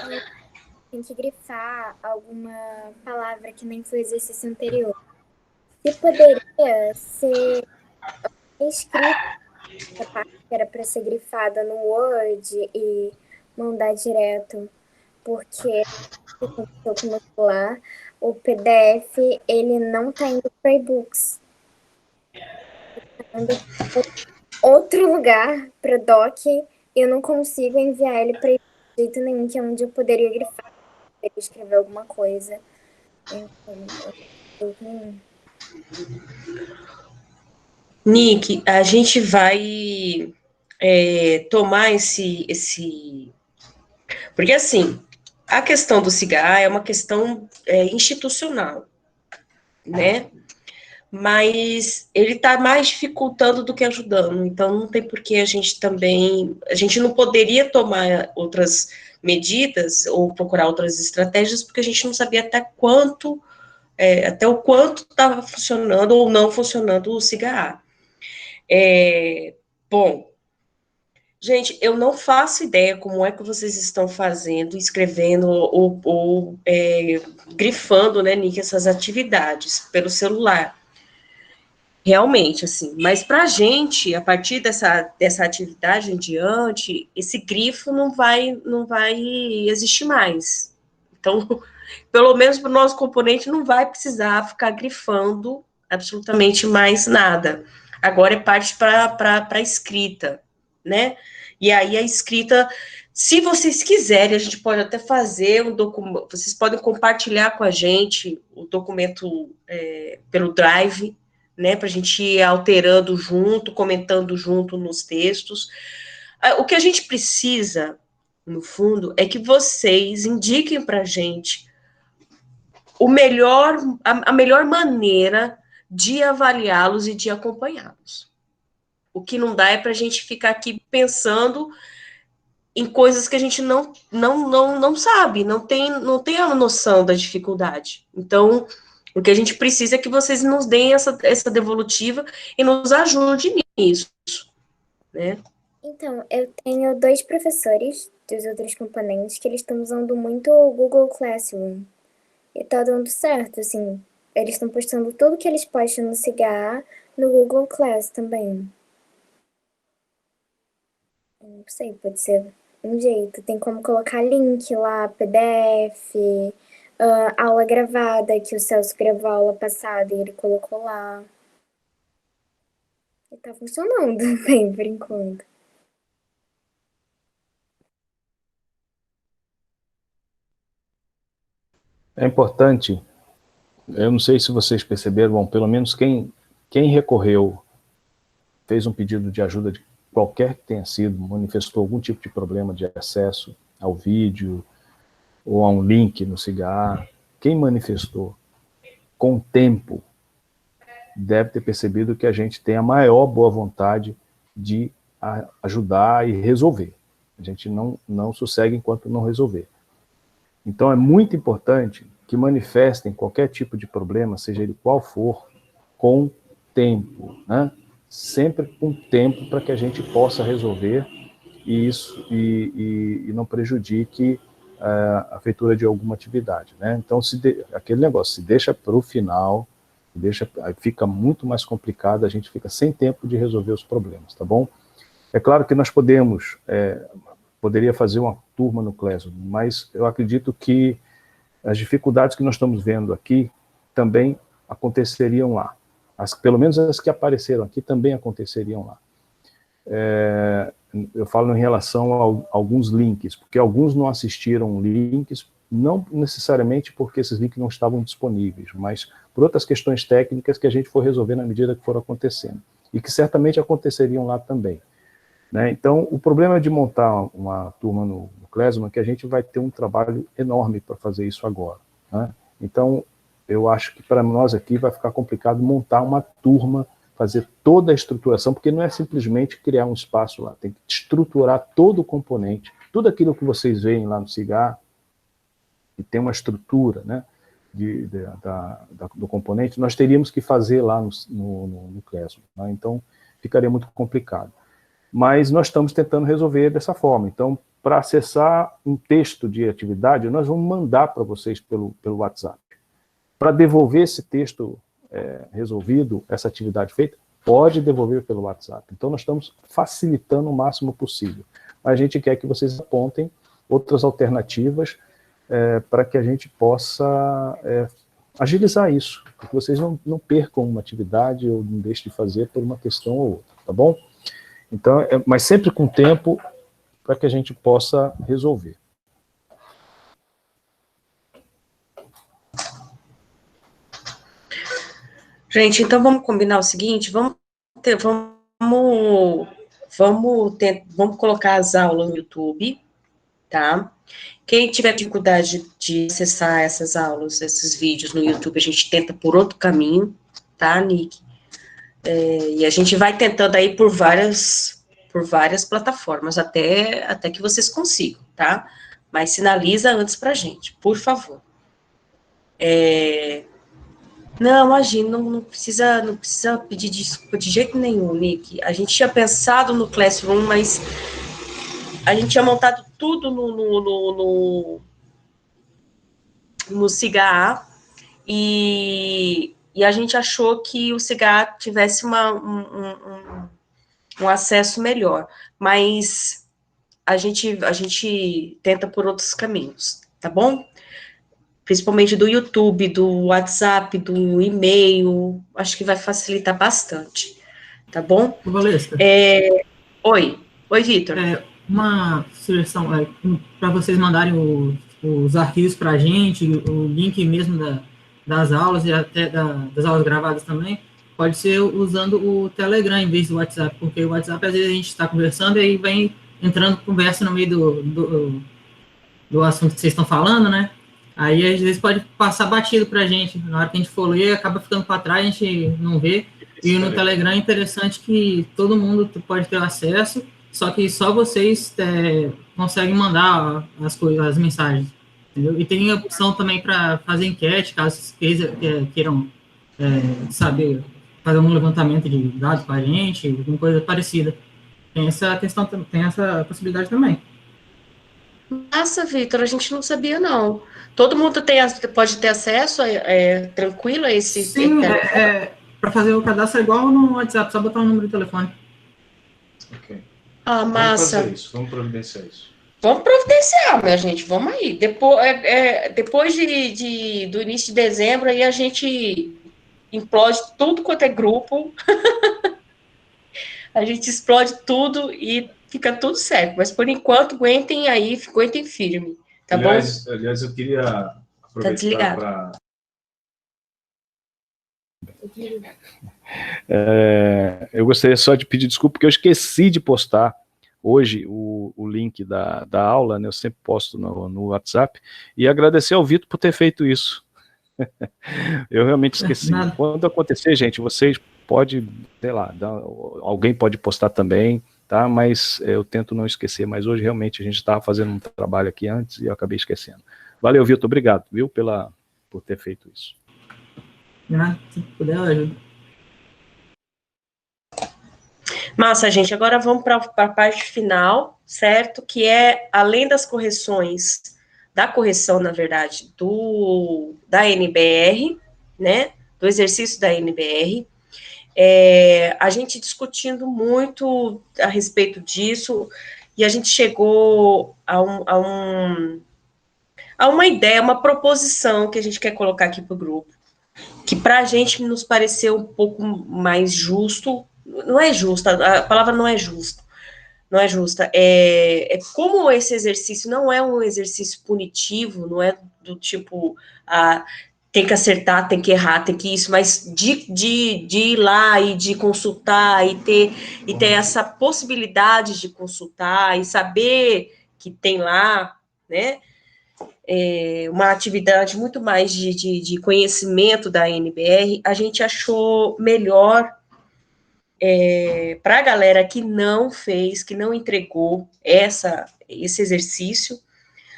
E: tem que grifar alguma palavra que nem foi o exercício anterior. Se poderia ser escrito a parte que era para ser grifada no Word e mandar direto, porque com o celular, o PDF, ele não está indo para e-books. Está indo para outro lugar, para doc, e eu não consigo enviar ele para e-book de jeito nenhum, que é onde eu poderia grifar, poderia escrever alguma coisa. Então,
A: Nick, a gente vai tomar esse... Porque, assim, a questão do Cigar é uma questão institucional, né? Mas ele está mais dificultando do que ajudando, então não tem por que a gente também... A gente não poderia tomar outras medidas ou procurar outras estratégias, porque a gente não sabia até o quanto estava funcionando ou não funcionando o Cigar. Bom, gente, eu não faço ideia como é que vocês estão fazendo, escrevendo ou grifando, né, Nick, essas atividades pelo celular. Realmente, assim, mas para a gente, a partir dessa atividade em diante, esse grifo não vai existir mais. Então, pelo menos para o nosso componente, não vai precisar ficar grifando absolutamente mais nada. Agora é parte para a escrita, né? E aí a escrita, se vocês quiserem, a gente pode até fazer um documento, vocês podem compartilhar com a gente o documento pelo Drive, né, para a gente ir alterando junto, comentando junto nos textos. O que a gente precisa, no fundo, é que vocês indiquem para a gente a melhor maneira de avaliá-los e de acompanhá-los. O que não dá é para a gente ficar aqui pensando em coisas que a gente não sabe, não tem a noção da dificuldade. Então, o que a gente precisa é que vocês nos deem essa devolutiva e nos ajudem nisso, né?
E: Então, eu tenho 2 professores dos outros componentes que eles estão usando muito o Google Classroom. E tá dando certo, assim. Eles estão postando tudo que eles postam no Cigar no Google Class também. Eu não sei, pode ser um jeito. Tem como colocar link lá, PDF, aula gravada, que o Celso gravou a aula passada e ele colocou lá. E tá funcionando bem, por enquanto.
B: É importante, eu não sei se vocês perceberam, bom, pelo menos quem recorreu, fez um pedido de ajuda de qualquer que tenha sido, manifestou algum tipo de problema de acesso ao vídeo ou a um link no Cigar, quem manifestou com o tempo deve ter percebido que a gente tem a maior boa vontade de ajudar e resolver. A gente não sossegue enquanto não resolver. Então é muito importante que manifestem qualquer tipo de problema, seja ele qual for, com tempo, né? Sempre com tempo para que a gente possa resolver e não prejudique a feitura de alguma atividade, né? Então, aquele negócio, se deixa para o final, fica muito mais complicado, a gente fica sem tempo de resolver os problemas, tá bom? É claro que nós poderia fazer uma turma no Classroom, mas eu acredito que as dificuldades que nós estamos vendo aqui também aconteceriam lá. Pelo menos as que apareceram aqui também aconteceriam lá. Eu falo em relação a alguns links, porque alguns não assistiram links, não necessariamente porque esses links não estavam disponíveis, mas por outras questões técnicas que a gente for resolver na medida que for acontecendo, e que certamente aconteceriam lá também. Né? Então, o problema de montar uma turma no Classroom é que a gente vai ter um trabalho enorme para fazer isso agora. Né? Então, eu acho que para nós aqui vai ficar complicado montar uma turma, fazer toda a estruturação, porque não é simplesmente criar um espaço lá, tem que estruturar todo o componente, tudo aquilo que vocês veem lá no Cigar, que tem uma estrutura, né, do componente, nós teríamos que fazer lá no Classroom. Né? Então, ficaria muito complicado. Mas nós estamos tentando resolver dessa forma. Então, para acessar um texto de atividade, nós vamos mandar para vocês pelo WhatsApp. Para devolver esse texto resolvido, essa atividade feita, pode devolver pelo WhatsApp. Então, nós estamos facilitando o máximo possível. Mas a gente quer que vocês apontem outras alternativas para que a gente possa agilizar isso, para que vocês não percam uma atividade ou não deixem de fazer por uma questão ou outra, tá bom? Então, mas sempre com tempo para que a gente possa resolver.
A: Gente, então vamos combinar o seguinte, vamos colocar as aulas no YouTube, tá? Quem tiver dificuldade de acessar essas aulas, esses vídeos no YouTube, a gente tenta por outro caminho, tá, Nick? E a gente vai tentando aí por várias plataformas, até que vocês consigam, tá? Mas sinaliza antes pra gente, por favor. Não, imagina, não precisa pedir desculpa de jeito nenhum, Nick. A gente tinha pensado no Classroom, mas a gente tinha montado tudo no Cigar e e a gente achou que o CIGA tivesse um acesso melhor, mas a gente tenta por outros caminhos, tá bom? Principalmente do YouTube, do WhatsApp, do e-mail, acho que vai facilitar bastante, tá bom?
I: Valesca.
A: Oi, Vitor.
I: Uma sugestão, para vocês mandarem os arquivos para a gente, o link mesmo das aulas e até das aulas gravadas também, pode ser usando o Telegram em vez do WhatsApp, porque o WhatsApp, às vezes, a gente está conversando e aí vem entrando conversa no meio do assunto que vocês estão falando, né? Aí, às vezes, pode passar batido para a gente. Na hora que a gente for ler, acaba ficando para trás, a gente não vê. E no Telegram é interessante que todo mundo pode ter acesso, só que só vocês conseguem mandar as mensagens. Entendeu? E tem a opção também para fazer enquete, caso vocês queiram saber, fazer um levantamento de dados para a gente, alguma coisa parecida. Tem essa questão, tem essa possibilidade também.
A: Nossa, Vitor, a gente não sabia, não. Todo mundo pode ter acesso, tranquilo, a esse...
I: Sim, para fazer o cadastro é igual no WhatsApp, só botar o número de telefone.
D: Ok.
A: Ah, massa.
D: Vamos fazer isso, vamos providenciar isso.
A: Vamos providenciar, minha gente, vamos aí. Depois do início de dezembro, aí a gente implode tudo quanto é grupo. A gente explode tudo e fica tudo certo. Mas, por enquanto, aguentem aí, aguentem firme, tá bom?
D: Aliás, eu queria aproveitar para...
B: Eu gostaria só de pedir desculpa, porque eu esqueci de postar hoje o link da aula, né? Eu sempre posto no WhatsApp, e agradecer ao Vitor por ter feito isso. Eu realmente esqueci. Quando acontecer, gente, vocês podem, sei lá, alguém pode postar também, tá? Mas eu tento não esquecer, mas hoje realmente a gente estava fazendo um trabalho aqui antes e eu acabei esquecendo. Valeu, Vitor, obrigado, viu, por ter feito isso.
I: Se puder, eu ajudo.
A: Massa, gente, agora vamos para a parte final, certo? Que é, além das correções, da correção, na verdade, da NBR, né? Do exercício da NBR, a gente discutindo muito a respeito disso, e a gente chegou a uma ideia, uma proposição que a gente quer colocar aqui para o grupo, que para a gente nos pareceu um pouco mais justo. Não é justa, a palavra não é justa, como esse exercício não é um exercício punitivo, não é do tipo, tem que acertar, tem que errar, tem que isso, mas de ir lá e de consultar e ter essa possibilidade de consultar e saber que tem lá, né, uma atividade muito mais de conhecimento da NBR, a gente achou melhor para a galera que não fez, que não entregou esse exercício,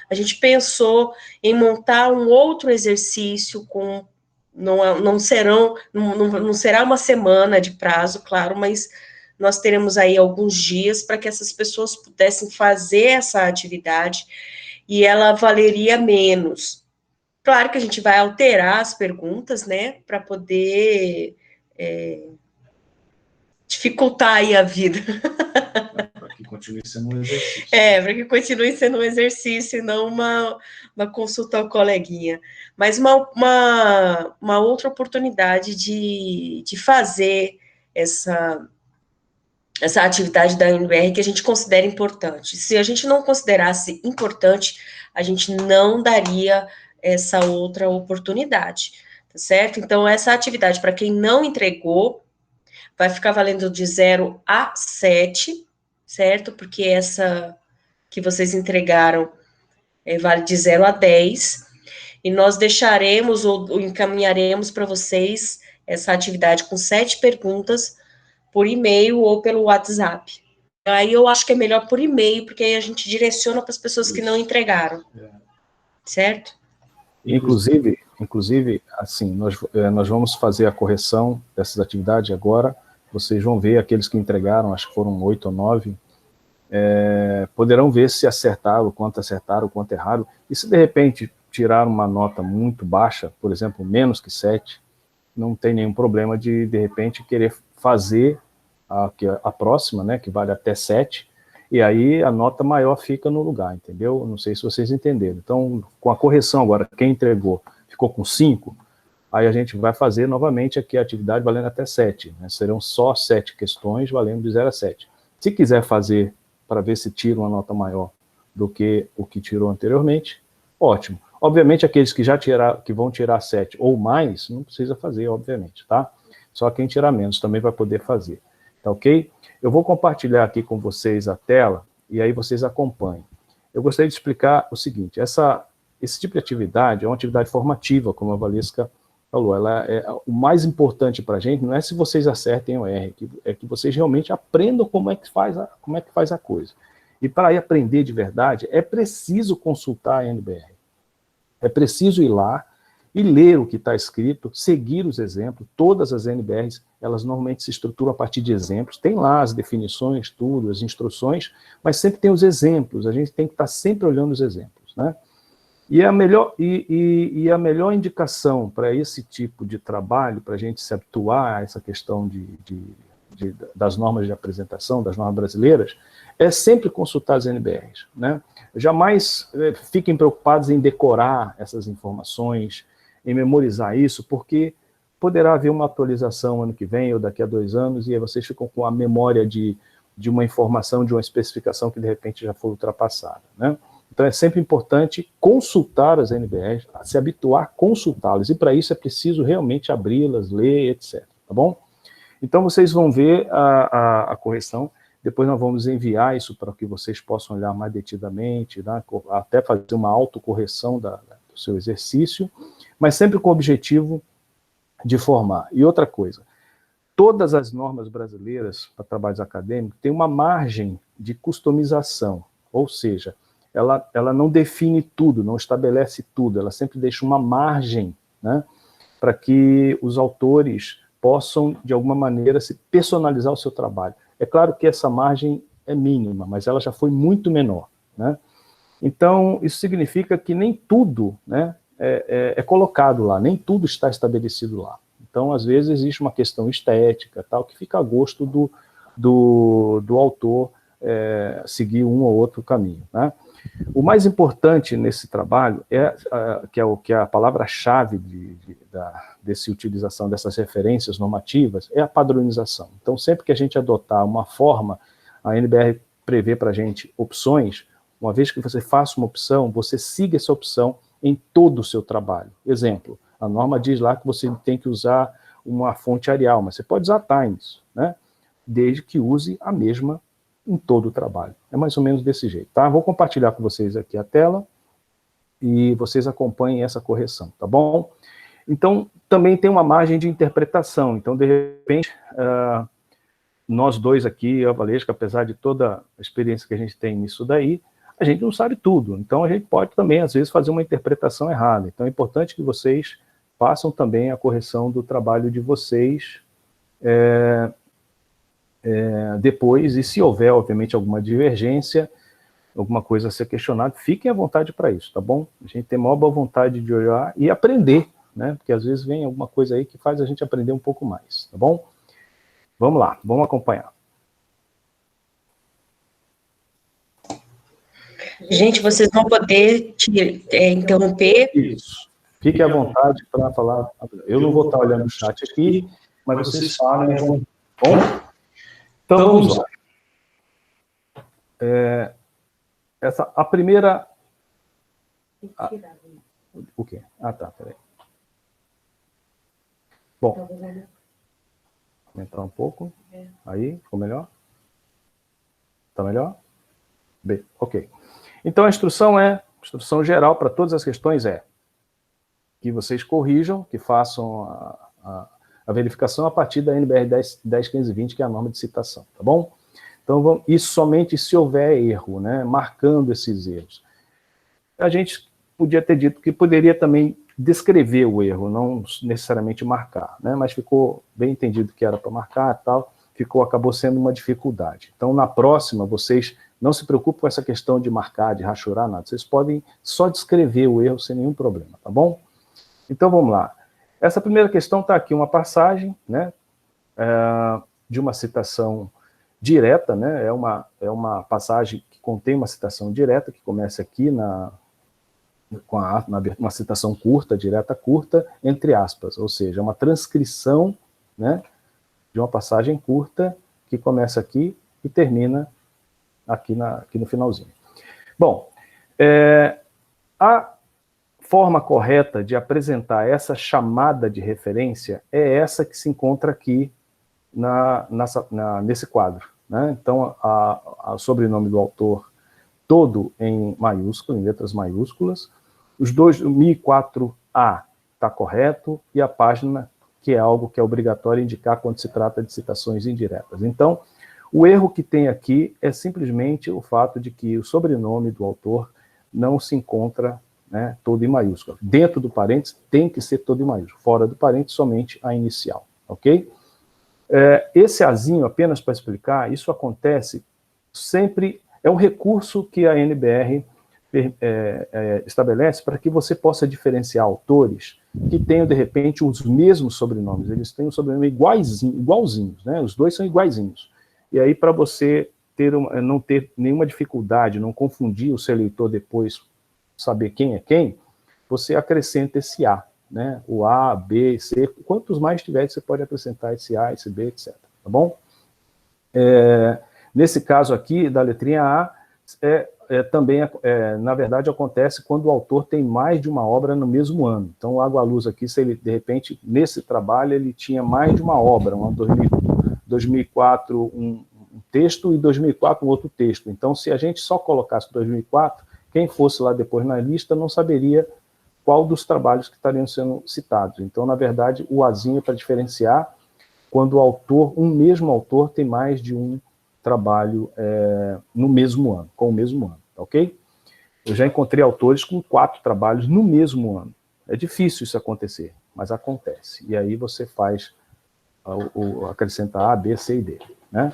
A: a gente pensou em montar um outro exercício não será uma semana de prazo, claro, mas nós teremos aí alguns dias para que essas pessoas pudessem fazer essa atividade e ela valeria menos. Claro que a gente vai alterar as perguntas, né, para poder dificultar aí a vida.
D: Para que continue sendo um exercício.
A: Para que continue sendo um exercício e não uma consulta ao coleguinha. Mas uma outra oportunidade de fazer essa atividade da NBR que a gente considera importante. Se a gente não considerasse importante, a gente não daria essa outra oportunidade, tá certo? Então, essa atividade, para quem não entregou, vai ficar valendo de 0 a 7, certo? Porque essa que vocês entregaram vale de 0 a 10, e nós deixaremos ou encaminharemos para vocês essa atividade com 7 perguntas por e-mail ou pelo WhatsApp. Aí eu acho que é melhor por e-mail, porque aí a gente direciona para as pessoas que não entregaram, certo?
B: Inclusive, assim, nós vamos fazer a correção dessas atividades agora. Vocês vão ver aqueles que entregaram, acho que foram 8 ou 9, poderão ver se acertaram, quanto erraram, e se de repente tiraram uma nota muito baixa, por exemplo, menos que 7, não tem nenhum problema de repente, querer fazer a próxima, né, que vale até 7, e aí a nota maior fica no lugar, entendeu? Não sei se vocês entenderam. Então, com a correção agora, quem entregou ficou com 5, aí a gente vai fazer novamente aqui a atividade valendo até 7, né? Serão só 7 questões valendo de 0 a 7. Se quiser fazer para ver se tira uma nota maior do que o que tirou anteriormente, ótimo. Obviamente, aqueles que já que vão tirar 7 ou mais, não precisa fazer, obviamente, tá? Só quem tirar menos também vai poder fazer, tá ok? Eu vou compartilhar aqui com vocês a tela, e aí vocês acompanhem. Eu gostaria de explicar o seguinte, esse tipo de atividade é uma atividade formativa, como a Valesca falou, o mais importante para a gente não é se vocês acertem ou errem, é que vocês realmente aprendam como é que faz a coisa. E para ir aprender de verdade, é preciso consultar a NBR. É preciso ir lá e ler o que está escrito, seguir os exemplos. Todas as NBRs, elas normalmente se estruturam a partir de exemplos. Tem lá as definições, tudo, as instruções, mas sempre tem os exemplos. A gente tem que estar sempre olhando os exemplos, né? E a melhor indicação para esse tipo de trabalho, para a gente se habituar a essa questão das normas de apresentação, das normas brasileiras, é sempre consultar as NBRs, né? Jamais fiquem preocupados em decorar essas informações, em memorizar isso, porque poderá haver uma atualização ano que vem ou daqui a 2 anos, e aí vocês ficam com a memória de uma informação, de uma especificação que de repente já foi ultrapassada, né? Então é sempre importante consultar as NBRs, se habituar a consultá-las, e para isso é preciso realmente abri-las, ler, etc. Tá bom? Então vocês vão ver a correção, depois nós vamos enviar isso para que vocês possam olhar mais detidamente, né? Até fazer uma autocorreção do seu exercício, mas sempre com o objetivo de formar. E outra coisa, todas as normas brasileiras para trabalhos acadêmicos têm uma margem de customização, ou seja, ela não define tudo, não estabelece tudo, ela sempre deixa uma margem, né, para que os autores possam, de alguma maneira, se personalizar o seu trabalho. É claro que essa margem é mínima, mas ela já foi muito menor, né? Então, isso significa que nem tudo, né, é colocado lá, nem tudo está estabelecido lá. Então, às vezes, existe uma questão estética, tal, que fica a gosto do autor seguir um ou outro caminho, né? O mais importante nesse trabalho que é a palavra-chave dessa utilização dessas referências normativas, é a padronização. Então, sempre que a gente adotar uma forma, a NBR prevê para a gente opções, uma vez que você faça uma opção, você siga essa opção em todo o seu trabalho. Exemplo, a norma diz lá que você tem que usar uma fonte Arial, mas você pode usar Times, né? Desde que use a mesma em todo o trabalho. É mais ou menos desse jeito, tá? Vou compartilhar com vocês aqui a tela e vocês acompanhem essa correção, tá bom? Então, também tem uma margem de interpretação. Então, de repente, nós dois aqui, a Valesca, apesar de toda a experiência que a gente tem nisso daí, a gente não sabe tudo. Então, a gente pode também, às vezes, fazer uma interpretação errada. Então, é importante que vocês façam também a correção do trabalho de vocês depois, e se houver, obviamente, alguma divergência, alguma coisa a ser questionada, fiquem à vontade para isso, tá bom? A gente tem a maior boa vontade de olhar e aprender, né? Porque às vezes vem alguma coisa aí que faz a gente aprender um pouco mais, tá bom? Vamos lá, vamos acompanhar.
A: Gente, vocês vão poder interromper.
B: Isso. Fique à vontade para falar. Eu não vou estar olhando o chat aqui, mas vocês falem. Bom? Então, vamos lá. A primeira... o quê? Ah, tá, peraí. Bom, aumentar um pouco. Aí, ficou melhor? Está melhor? Bem, ok. Então, a instrução geral para todas as questões que vocês corrijam, que façam a verificação a partir da NBR 10.520, que é a norma de citação, tá bom? Então, isso somente se houver erro, né, marcando esses erros. A gente podia ter dito que poderia também descrever o erro, não necessariamente marcar, né, mas ficou bem entendido que era para marcar e tal, acabou sendo uma dificuldade. Então, na próxima, vocês não se preocupem com essa questão de marcar, de rachurar, nada. Vocês podem só descrever o erro sem nenhum problema, tá bom? Então, vamos lá. Essa primeira questão está aqui, uma passagem, né, de uma citação direta, né, é uma passagem que contém uma citação direta, que começa aqui com uma citação curta, direta curta, entre aspas, ou seja, uma transcrição, né, de uma passagem curta que começa aqui e termina aqui no finalzinho. Bom, a forma correta de apresentar essa chamada de referência é essa que se encontra aqui nesse quadro, né? Então, o sobrenome do autor todo em maiúsculo, em letras maiúsculas, os 1004A está correto, e a página, que é algo que é obrigatório indicar quando se trata de citações indiretas. Então, o erro que tem aqui é simplesmente o fato de que o sobrenome do autor não se encontra, né, todo em maiúsculo. Dentro do parênteses tem que ser todo em maiúsculo, fora do parênteses somente a inicial, ok? Esse azinho, apenas para explicar, isso acontece sempre, é um recurso que a NBR estabelece para que você possa diferenciar autores que tenham, de repente, os mesmos sobrenomes. Eles têm um sobrenome igualzinhos, né? Os dois são iguaizinhos. E aí, para você não ter nenhuma dificuldade, não confundir o seu leitor depois, saber quem é quem, você acrescenta esse A, né? O A, B, C, quantos mais tiver, você pode acrescentar esse A, esse B, etc. Tá bom? Nesse caso aqui, da letrinha A, também, na verdade, acontece quando o autor tem mais de uma obra no mesmo ano. Então, o Água à Luz aqui, se ele, de repente, nesse trabalho, ele tinha mais de uma obra, 2004 um texto e 2004 um outro texto. Então, se a gente só colocasse 2004, quem fosse lá depois na lista não saberia qual dos trabalhos que estariam sendo citados. Então, na verdade, o azinho é para diferenciar quando o autor, um mesmo autor, tem mais de um trabalho no mesmo ano, com o mesmo ano, ok? Eu já encontrei autores com 4 trabalhos no mesmo ano. É difícil isso acontecer, mas acontece. E aí você faz acrescentar A, B, C e D, né?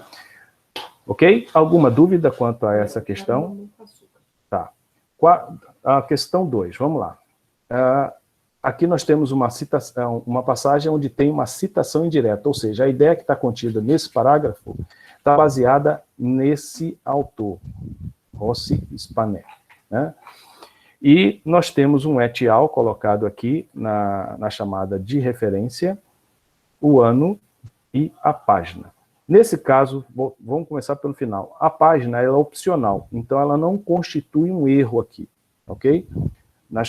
B: Ok? Alguma dúvida quanto a essa questão? Tá. A questão 2, vamos lá. Aqui nós temos uma passagem onde tem uma citação indireta, ou seja, a ideia que está contida nesse parágrafo está baseada nesse autor, Rossi Spanner, né? E nós temos um et al. Colocado aqui na chamada de referência, o ano e a página. Nesse caso, vamos começar pelo final. A página ela é opcional, então ela não constitui um erro aqui, ok? Nas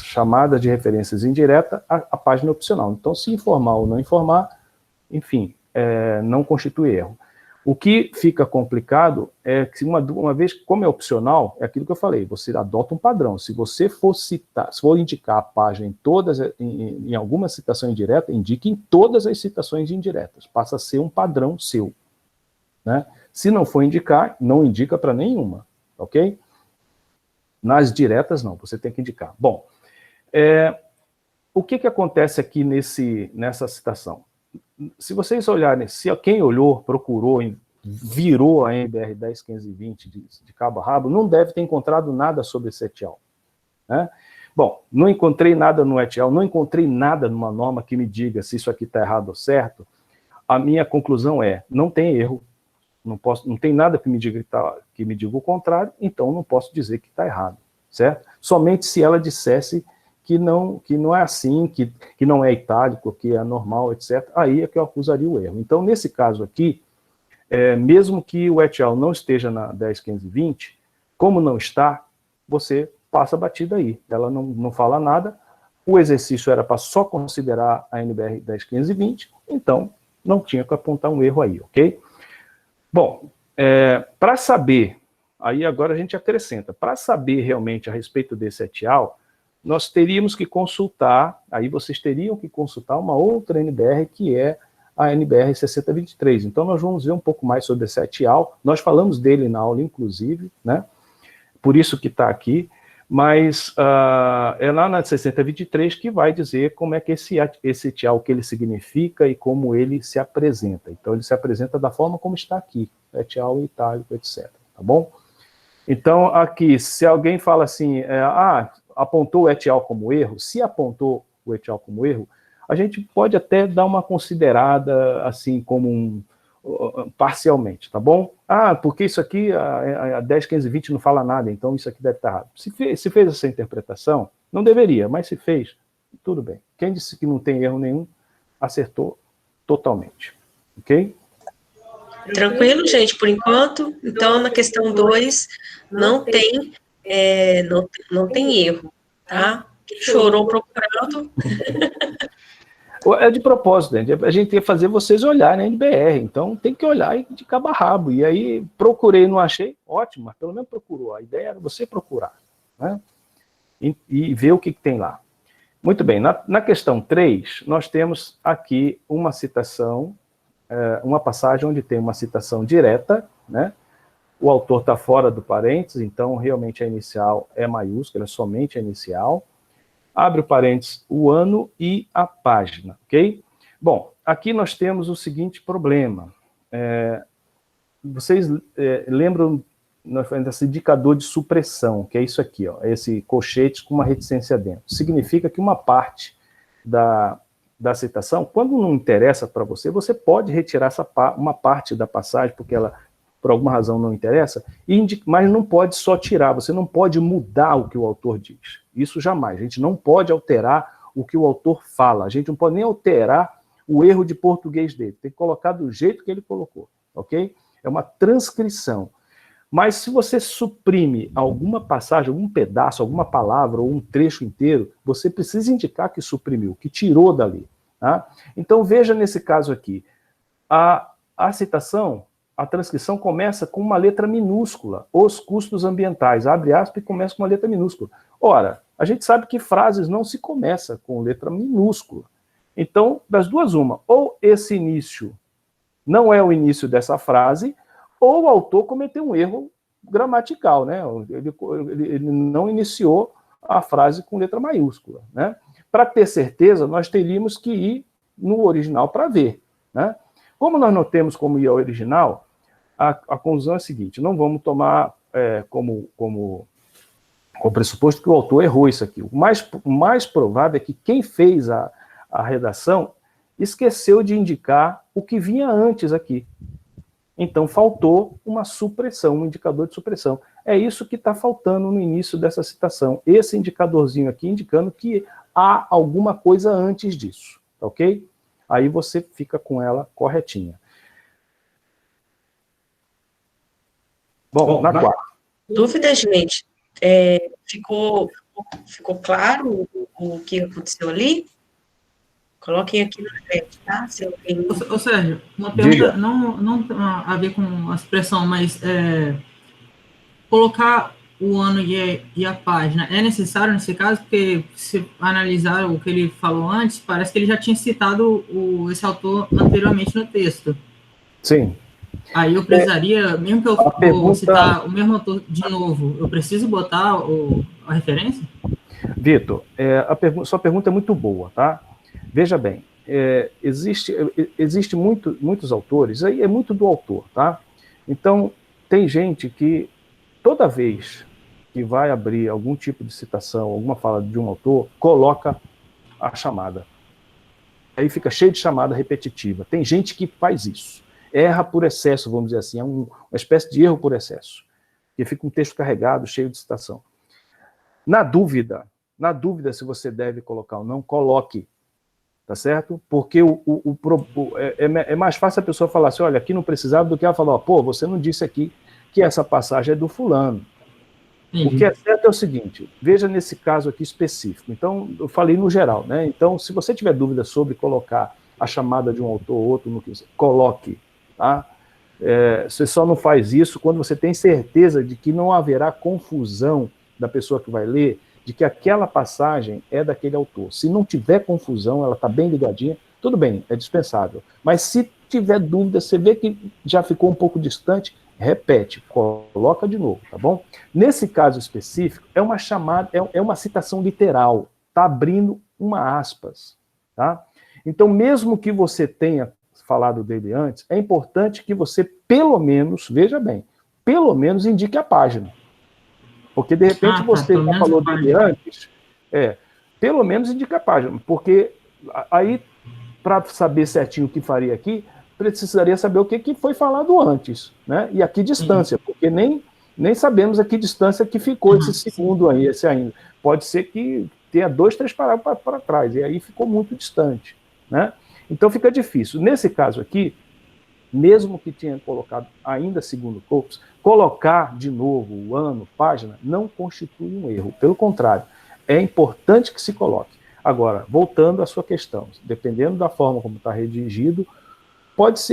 B: chamadas de referências indireta, a página é opcional. Então, se informar ou não informar, enfim, não constitui erro. O que fica complicado é que, uma vez, como é opcional, é aquilo que eu falei, você adota um padrão. Se você for citar, se for indicar a página em alguma citação indireta, indique em todas as citações indiretas. Passa a ser um padrão seu, né? Se não for indicar, não indica para nenhuma, ok? Nas diretas, não, você tem que indicar. Bom, o que acontece aqui nessa citação? Se vocês olharem, se quem olhou, procurou, virou a NBR 10.520 de cabo a rabo, não deve ter encontrado nada sobre esse et al, né? Bom, não encontrei nada no et al, não encontrei nada numa norma que me diga se isso aqui está errado ou certo. A minha conclusão não tem erro, não tem nada que me diga o contrário, então não posso dizer que está errado, certo? Somente se ela dissesse que não é assim, que não é itálico, que é normal, etc., aí é que eu acusaria o erro. Então, nesse caso aqui, mesmo que o et al. Não esteja na 10.520, como não está, você passa a batida aí. Ela não fala nada, o exercício era para só considerar a NBR 10.520, então não tinha que apontar um erro aí, ok? Bom, para saber, aí agora a gente acrescenta, para saber realmente a respeito desse et al., nós teríamos que consultar, aí vocês teriam que consultar uma outra NBR, que é a NBR 6023. Então, nós vamos ver um pouco mais sobre esse et al. Nós falamos dele na aula, inclusive, né? Por isso que está aqui, mas é lá na 6023 que vai dizer como é que esse et al., o que ele significa e como ele se apresenta. Então, ele se apresenta da forma como está aqui, et al., itálico, etc. Tá bom? Então, aqui, se alguém fala assim, apontou o et al. Como erro, se apontou o et al. Como erro, a gente pode até dar uma considerada, assim, como parcialmente, tá bom? Ah, porque isso aqui, a 10, 15, 20 não fala nada, então isso aqui deve estar errado. Se fez essa interpretação, não deveria, mas se fez, tudo bem. Quem disse que não tem erro nenhum, acertou totalmente, ok?
A: Tranquilo, gente, por enquanto. Então, na questão 2, não tem erro, tá? Quem chorou procurando.
B: É de propósito, né? A gente ia fazer vocês olharem a NBR, então tem que olhar de cabo a rabo. E aí, procurei, não achei, ótimo, mas pelo menos procurou. A ideia era você procurar, né? E ver o que tem lá. Muito bem, na questão 3, nós temos aqui uma citação, uma passagem onde tem uma citação direta, né? O autor está fora do parênteses, então realmente a inicial é maiúscula, é somente a inicial. Abre o parênteses, o ano e a página, ok? Bom, aqui nós temos o seguinte problema. Vocês lembram, nós falamos desse indicador de supressão, que é isso aqui, ó, esse colchete com uma reticência dentro. Significa que uma parte da citação, quando não interessa para você, você pode retirar uma parte da passagem, porque ela, por alguma razão, não interessa, mas não pode só tirar, você não pode mudar o que o autor diz. Isso jamais. A gente não pode alterar o que o autor fala. A gente não pode nem alterar o erro de português dele. Tem que colocar do jeito que ele colocou, ok? É uma transcrição. Mas se você suprime alguma passagem, algum pedaço, alguma palavra ou um trecho inteiro, você precisa indicar que suprimiu, que tirou dali. Tá? Então veja nesse caso aqui, a citação, a transcrição começa com uma letra minúscula, os custos ambientais, abre aspas e começa com uma letra minúscula. Ora, a gente sabe que frases não se começam com letra minúscula. Então, das duas uma, ou esse início não é o início dessa frase, ou o autor cometeu um erro gramatical, né? Ele não iniciou a frase com letra maiúscula, né? Para ter certeza, nós teríamos que ir no original para ver, né? Como nós não temos como ir ao original, a conclusão é a seguinte, não vamos tomar como pressuposto que o autor errou isso aqui. O mais provável é que quem fez a redação esqueceu de indicar o que vinha antes aqui. Então, faltou uma supressão, um indicador de supressão. É isso que está faltando no início dessa citação. Esse indicadorzinho aqui indicando que há alguma coisa antes disso, ok? Aí você fica com ela corretinha. Bom, na 4.
A: Dúvida, gente? Ficou claro o que aconteceu ali? Coloquem aqui no chat, tá?
I: Ô, Sérgio, uma pergunta não a ver com a expressão, mas colocar o ano e a página é necessário nesse caso? Porque se analisar o que ele falou antes, parece que ele já tinha citado esse autor anteriormente no texto.
B: Sim.
I: Aí eu precisaria, mesmo que eu citar o mesmo autor de novo, eu preciso botar a referência?
B: Vitor, sua pergunta é muito boa, tá? Veja bem, existe muitos autores, aí é muito do autor, tá? Então, tem gente que toda vez que vai abrir algum tipo de citação, alguma fala de um autor, coloca a chamada. Aí fica cheio de chamada repetitiva. Tem gente que faz isso. Erra por excesso, vamos dizer assim, é uma espécie de erro por excesso. Que fica um texto carregado, cheio de citação. Na dúvida se você deve colocar ou não, coloque. Tá certo? Porque é mais fácil a pessoa falar assim, olha, aqui não precisava, do que ela falar, pô, você não disse aqui que essa passagem é do fulano. O que é certo é o seguinte, veja nesse caso aqui específico. Então, eu falei no geral, né? Então, se você tiver dúvida sobre colocar a chamada de um autor ou outro, no que você coloque, tá? Você só não faz isso quando você tem certeza de que não haverá confusão da pessoa que vai ler, de que aquela passagem é daquele autor. Se não tiver confusão, ela está bem ligadinha, tudo bem, é dispensável. Mas se tiver dúvida, você vê que já ficou um pouco distante, repete, coloca de novo, tá bom? Nesse caso específico, é uma chamada, é uma citação literal, está abrindo uma aspas, tá? Então, mesmo que você tenha falado dele antes, é importante que você, pelo menos, veja bem, pelo menos indique a página. Porque, de repente, você já falou dele antes, pelo menos indica a página, porque aí, para saber certinho o que faria aqui, precisaria saber o que foi falado antes, né? E a que distância, porque nem sabemos a que distância que ficou esse segundo aí, esse ainda. Pode ser que tenha 2, 3 parágrafos para trás, e aí ficou muito distante, né? Então fica difícil. Nesse caso aqui, mesmo que tenha colocado ainda segundo corpus, colocar de novo o ano, página, não constitui um erro. Pelo contrário, é importante que se coloque. Agora, voltando à sua questão, dependendo da forma como está redigido,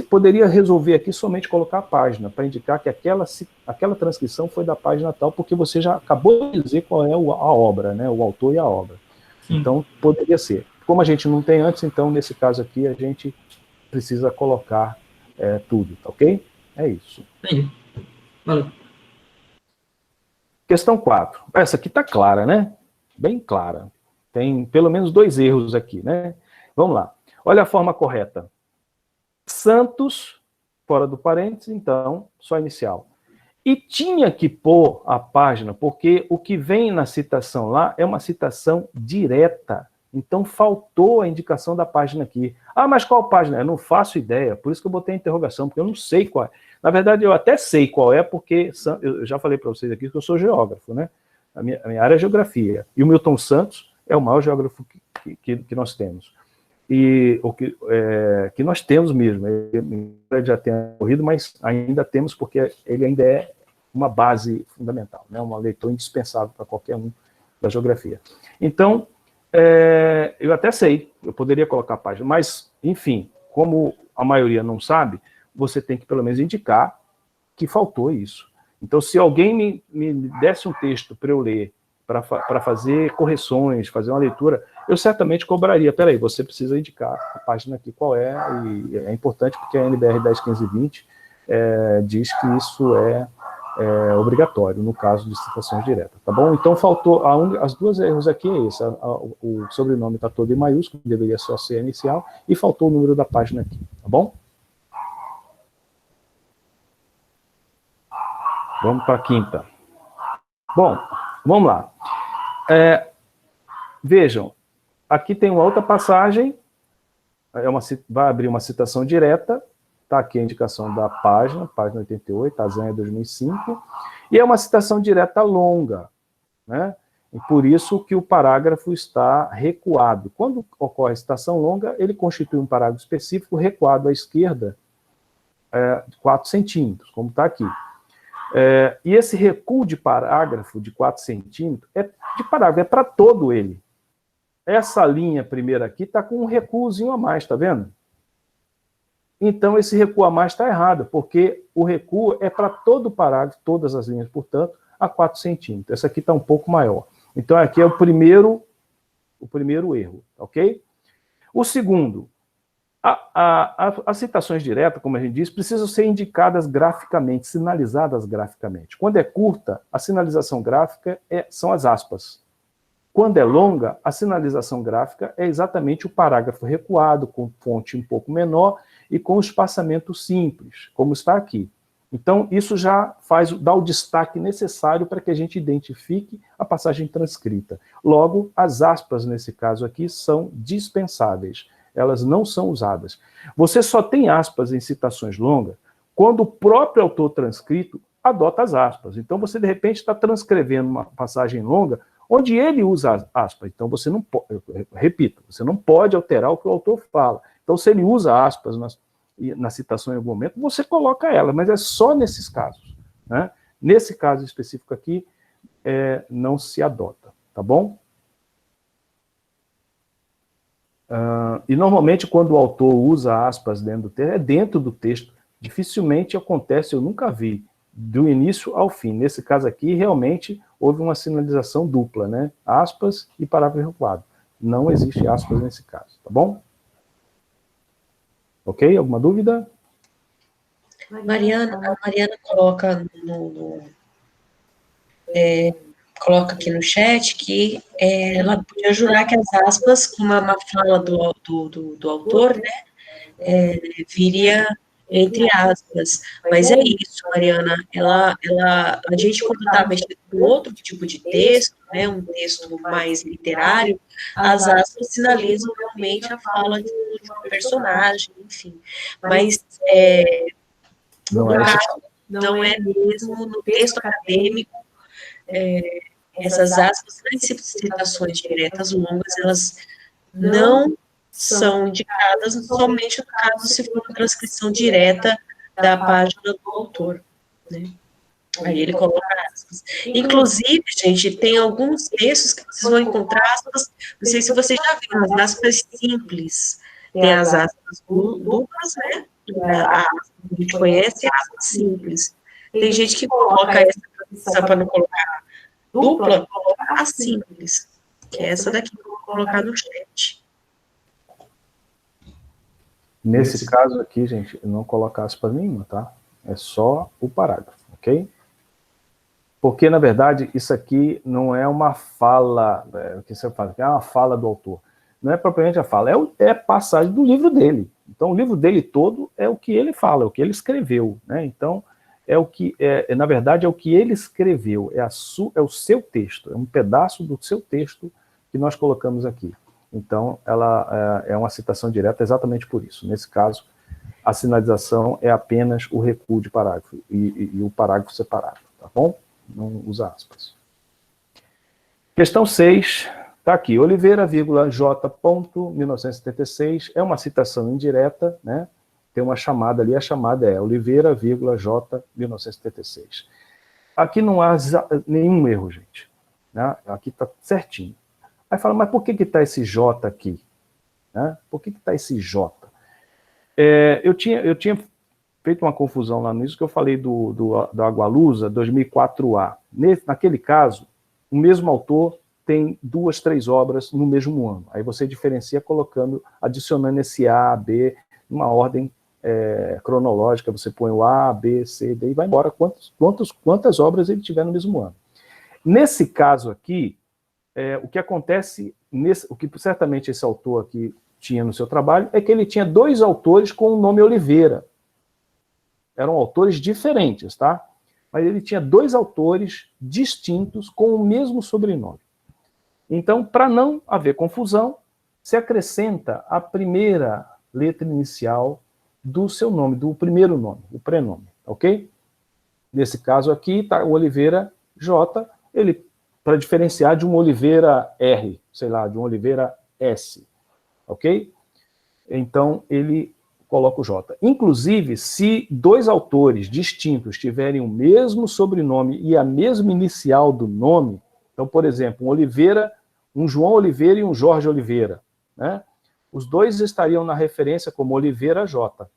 B: poderia resolver aqui somente colocar a página, para indicar que aquela transcrição foi da página tal, porque você já acabou de dizer qual é a obra, né, o autor e a obra. Sim. Então, poderia ser. Como a gente não tem antes, então, nesse caso aqui, a gente precisa colocar tudo, tá ok? É isso.
I: Entendi. Valeu.
B: Questão 4. Essa aqui está clara, né? Bem clara. Tem pelo menos 2 erros aqui, né? Vamos lá. Olha a forma correta. Santos, fora do parênteses, então, só inicial. E tinha que pôr a página, porque o que vem na citação lá é uma citação direta. Então, faltou a indicação da página aqui. Ah, mas qual página? Eu não faço ideia, por isso que eu botei a interrogação, porque eu não sei qual é. Na verdade, eu até sei qual é, porque eu já falei para vocês aqui que eu sou geógrafo, né? A minha área é geografia. E o Milton Santos é o maior geógrafo que nós temos. E o que nós temos mesmo. Ele já tem morrido, mas ainda temos, porque ele ainda é uma base fundamental, né? Um leitor indispensável para qualquer um da geografia. Então, eu até sei, eu poderia colocar a página, mas, enfim, como a maioria não sabe, você tem que pelo menos indicar que faltou isso. Então, se alguém me desse um texto para eu ler, para fazer correções, fazer uma leitura, eu certamente cobraria. Peraí, você precisa indicar a página aqui qual é, e é importante porque a NBR 10.15.20 diz que isso é obrigatório no caso de citações diretas, tá bom? Então faltou, as 2 erros aqui é esse, o sobrenome está todo em maiúsculo, deveria só ser inicial, e faltou o número da página aqui, tá bom? Vamos para a 5ª. Bom, vamos lá. Vejam, aqui tem uma outra passagem, vai abrir uma citação direta, está aqui a indicação da página 88, Azanha 2005, e é uma citação direta longa, né? E por isso que o parágrafo está recuado. Quando ocorre citação longa, ele constitui um parágrafo específico recuado à esquerda, de 4 centímetros, como está aqui. E esse recuo de parágrafo de 4 centímetros é para todo ele. Essa linha primeira aqui está com um recuozinho a mais, tá vendo? Então, esse recuo a mais está errado, porque o recuo é para todo o parágrafo, todas as linhas, portanto, a 4 centímetros. Essa aqui está um pouco maior. Então, aqui é o primeiro erro, ok? O segundo, as citações diretas, como a gente diz, precisam ser indicadas graficamente, sinalizadas graficamente. Quando é curta, a sinalização gráfica são as aspas. Quando é longa, a sinalização gráfica é exatamente o parágrafo recuado, com fonte um pouco menor e com espaçamento simples, como está aqui. Então, isso já dá o destaque necessário para que a gente identifique a passagem transcrita. Logo, as aspas, nesse caso aqui, são dispensáveis. Elas não são usadas. Você só tem aspas em citações longas quando o próprio autor transcrito adota as aspas. Então, você, de repente, está transcrevendo uma passagem longa onde ele usa aspas. Então, você não pode, repito, você não pode alterar o que o autor fala. Então, se ele usa aspas na citação em algum momento, você coloca ela, mas é só nesses casos, né? Nesse caso específico aqui, não se adota, tá bom? E normalmente, quando o autor usa aspas dentro do texto, é dentro do texto. Dificilmente acontece, eu nunca vi, do início ao fim. Nesse caso aqui, realmente, houve uma sinalização dupla, né? Aspas e parágrafo recuado. Não existe aspas nesse caso, tá bom? Ok? Alguma dúvida?
A: A Mariana coloca coloca aqui no chat que ela podia jurar que as aspas, com uma fala do autor, né, viria entre aspas. Mas é isso, Mariana, a gente quando está mexendo com outro tipo de texto, né, um texto mais literário, as aspas sinalizam realmente a fala de um personagem, enfim. Mas não é mesmo no texto acadêmico, essas aspas, nas citações diretas longas, elas não são indicadas somente no caso se for uma transcrição direta da página do autor, né? Aí ele coloca aspas. Inclusive, gente, tem alguns textos que vocês vão encontrar aspas, não sei se vocês já viram, mas aspas simples. Tem as aspas duplas, né? A gente conhece aspas simples. Tem gente que coloca essa para não colocar dupla, coloca a simples, que é essa daqui que eu vou colocar no chat.
B: Nesse caso aqui, gente, não coloca aspas nenhuma, tá? É só o parágrafo, ok? Porque, na verdade, isso aqui não é uma fala, o que você fala, é uma fala do autor. Não é propriamente a fala, é a passagem do livro dele. Então, o livro dele todo é o que ele fala, é o que ele escreveu, né? Então, na verdade, é o que ele escreveu, é o seu texto, é um pedaço do seu texto que nós colocamos aqui. Então, ela é uma citação direta exatamente por isso. Nesse caso, a sinalização é apenas o recuo de parágrafo e o parágrafo separado, tá bom? Não usa aspas. Questão 6, está aqui. Oliveira, J. 1976, é uma citação indireta, né? Tem uma chamada ali, a chamada é Oliveira, J. 1976. Aqui não há nenhum erro, gente. Né? Aqui está certinho. Aí fala, mas por que está esse J aqui? Né? Por que está esse J? Eu tinha feito uma confusão lá nisso, que eu falei do Agualusa 2004A. Naquele caso, o mesmo autor tem 2, 3 obras no mesmo ano. Aí você diferencia adicionando esse A, B, numa ordem cronológica, você põe o A, B, C, D, e vai embora quantas obras ele tiver no mesmo ano. Nesse caso aqui, o que acontece, o que certamente esse autor aqui tinha no seu trabalho, é que ele tinha 2 autores com o nome Oliveira. Eram autores diferentes, tá? Mas ele tinha 2 autores distintos com o mesmo sobrenome. Então, para não haver confusão, se acrescenta a primeira letra inicial do seu nome, do primeiro nome, o prenome, ok? Nesse caso aqui, está o Oliveira J, para diferenciar de um Oliveira R, sei lá, de um Oliveira S, ok? Então, ele coloca o J. Inclusive, se 2 autores distintos tiverem o mesmo sobrenome e a mesma inicial do nome, então, por exemplo, um João Oliveira e um Jorge Oliveira, né? Os 2 estariam na referência como Oliveira J.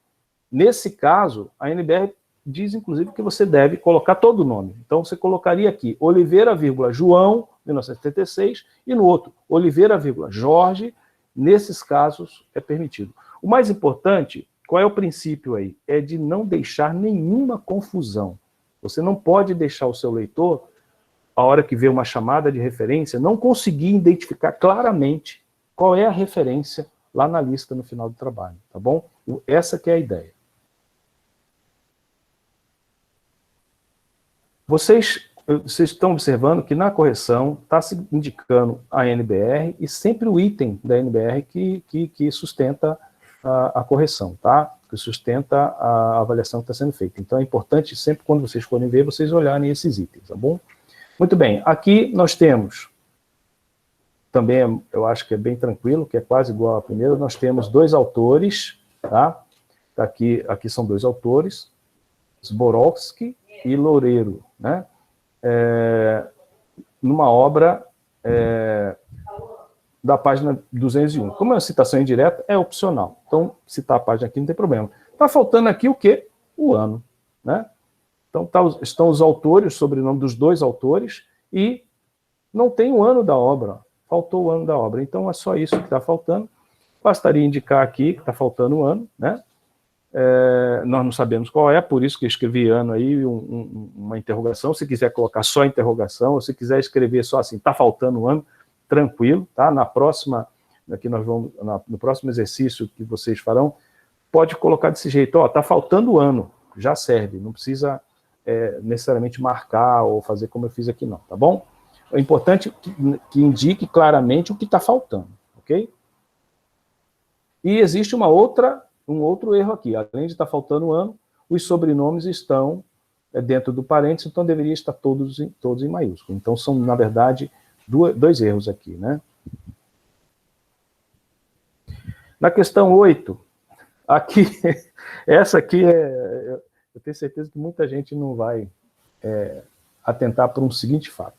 B: Nesse caso, a NBR diz, inclusive, que você deve colocar todo o nome. Então, você colocaria aqui Oliveira, João, 1976, e no outro, Oliveira, Jorge. Nesses casos, é permitido. O mais importante, qual é o princípio aí? É de não deixar nenhuma confusão. Você não pode deixar o seu leitor, a hora que vê uma chamada de referência, não conseguir identificar claramente qual é a referência lá na lista no final do trabalho, tá bom? Essa que é a ideia. Vocês estão observando que na correção está se indicando a NBR e sempre o item da NBR que sustenta a correção, tá? Que sustenta a avaliação que está sendo feita. Então é importante sempre, quando vocês forem ver, vocês olharem esses itens, tá bom? Muito bem, aqui nós temos, também eu acho que é bem tranquilo, que é quase igual à primeira, nós temos 2 autores, tá? Aqui são 2 autores, Zborowski e Loureiro, né? Numa obra da página 201. Como é uma citação indireta, é opcional. Então, citar a página aqui não tem problema. Está faltando aqui o quê? O ano, né? Então, estão os autores, o sobrenome dos 2 autores, e não tem o ano da obra. Faltou o ano da obra. Então, é só isso que está faltando. Bastaria indicar aqui que está faltando o ano, né? Nós não sabemos qual é, por isso que eu escrevi ano aí, uma interrogação. Se quiser colocar só interrogação, ou se quiser escrever só assim, está faltando um ano, tranquilo, tá? Na próxima, aqui nós vamos, no próximo exercício que vocês farão, pode colocar desse jeito, ó, tá faltando ano, já serve, não precisa necessariamente marcar ou fazer como eu fiz aqui não, tá bom? É importante que indique claramente o que está faltando, ok? E existe um outro erro aqui, além de estar faltando ano, os sobrenomes estão dentro do parênteses, então deveria estar todos em maiúsculo. Então são, na verdade, dois erros aqui, né? Na questão 8, aqui, essa aqui eu tenho certeza que muita gente não vai atentar para um seguinte fato.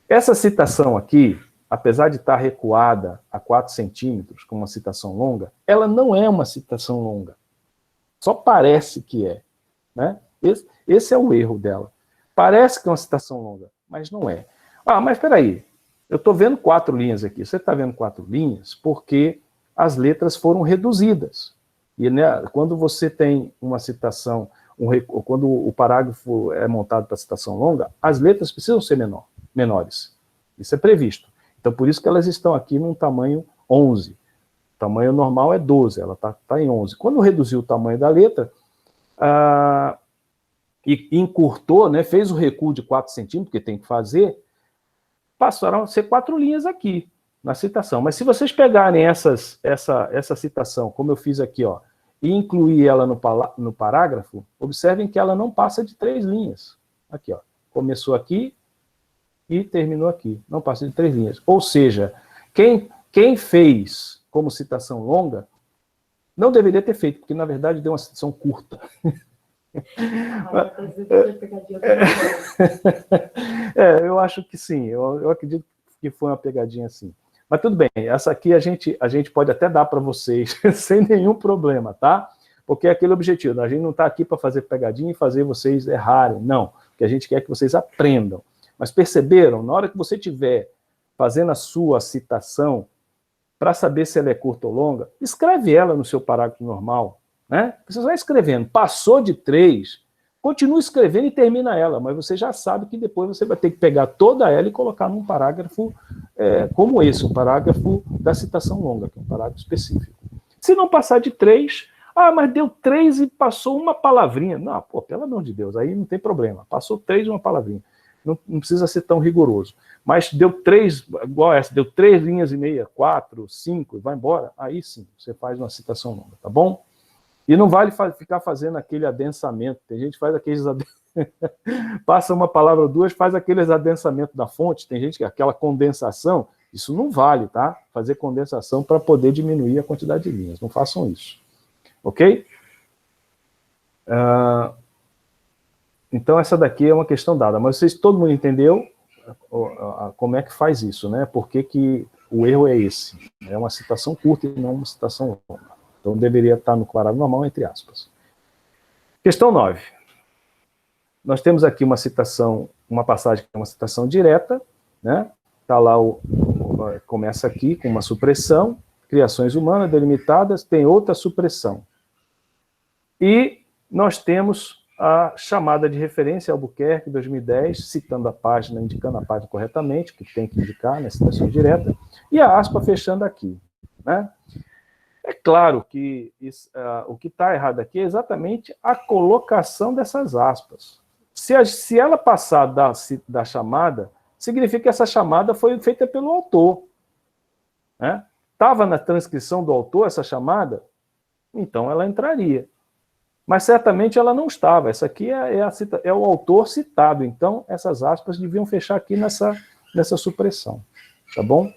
B: Essa citação aqui, apesar de estar recuada a 4 centímetros, com uma citação longa, ela não é uma citação longa. Só parece que é, né? Esse é o erro dela. Parece que é uma citação longa, mas não é. Ah, mas espera aí, eu estou vendo 4 linhas aqui. Você está vendo 4 linhas porque as letras foram reduzidas. E né, quando você tem uma citação, quando o parágrafo é montado para citação longa, as letras precisam ser menores. Isso é previsto. Então, por isso que elas estão aqui num tamanho 11. O tamanho normal é 12, ela está em 11. Quando reduziu o tamanho da letra, e encurtou, né, fez o recuo de 4 centímetros, que tem que fazer, passaram a ser 4 linhas aqui, na citação. Mas se vocês pegarem essa citação, como eu fiz aqui, ó, e incluir ela no parágrafo, observem que ela não passa de 3 linhas. Aqui, ó, começou aqui e terminou aqui, não passa de 3 linhas. Ou seja, quem fez como citação longa, não deveria ter feito, porque na verdade deu uma citação curta. Eu acho que sim, eu acredito que foi uma pegadinha assim. Mas tudo bem, essa aqui a gente pode até dar para vocês sem nenhum problema, tá? Porque é aquele objetivo, a gente não está aqui para fazer pegadinha e fazer vocês errarem, não. O que a gente quer é que vocês aprendam. Mas perceberam, na hora que você estiver fazendo a sua citação, para saber se ela é curta ou longa, escreve ela no seu parágrafo normal, né? Você vai escrevendo, passou de 3, continua escrevendo e termina ela, mas você já sabe que depois você vai ter que pegar toda ela e colocar num parágrafo como esse, um parágrafo da citação longa, que é um parágrafo específico. Se não passar de 3, mas deu 3 e passou uma palavrinha. Não, pô, pelo amor de Deus, aí não tem problema. Passou 3 e uma palavrinha. Não precisa ser tão rigoroso. Mas deu 3, igual essa, deu 3 linhas e meia, 4, 5, vai embora, aí sim, você faz uma citação longa, tá bom? E não vale ficar fazendo aquele adensamento. Tem gente que faz aqueles passa uma palavra ou duas, faz aqueles adensamentos da fonte, tem gente que aquela condensação, isso não vale, tá? Fazer condensação para poder diminuir a quantidade de linhas, não façam isso. Ok? Então essa daqui é uma questão dada, mas todo mundo entendeu como é que faz isso, né? Por que o erro é esse? É uma citação curta e não uma citação longa. Então deveria estar no parágrafo normal, entre aspas. Questão 9. Nós temos aqui uma citação, uma passagem que é uma citação direta, né? Está lá, começa aqui com uma supressão, criações humanas delimitadas, tem outra supressão. E nós temos a chamada de referência Albuquerque, 2010, citando a página, indicando a página corretamente, que tem que indicar na citação direta, e a aspa fechando aqui, né? É claro que o que está errado aqui é exatamente a colocação dessas aspas. Se ela passar da chamada, significa que essa chamada foi feita pelo autor. Né? Estava na transcrição do autor essa chamada? Então ela entraria. Mas certamente ela não estava. Essa aqui é o autor citado. Então essas aspas deviam fechar aqui nessa supressão. Tá bom?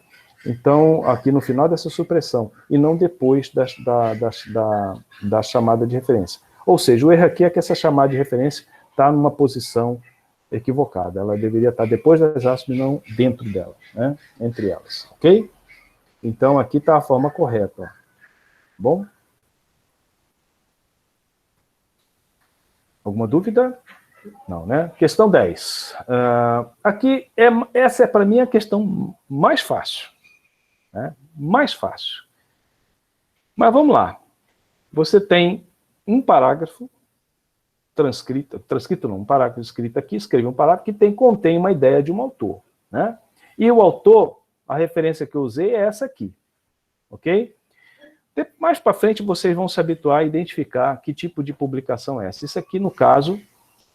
B: Então, aqui no final dessa supressão, e não depois da chamada de referência. Ou seja, o erro aqui é que essa chamada de referência está numa posição equivocada. Ela deveria estar depois das aspas e não dentro dela, né? Entre elas, ok? Então, aqui está a forma correta. Ó. Bom? Alguma dúvida? Não, né? Questão 10. Aqui, essa é para mim a questão mais fácil. Né? Mais fácil. Mas vamos lá. Você tem um parágrafo transcrito não, um parágrafo escrito aqui, escreve um parágrafo que contém uma ideia de um autor. Né? E o autor, a referência que eu usei é essa aqui. Ok? Mais para frente vocês vão se habituar a identificar que tipo de publicação é essa. Isso aqui, no caso,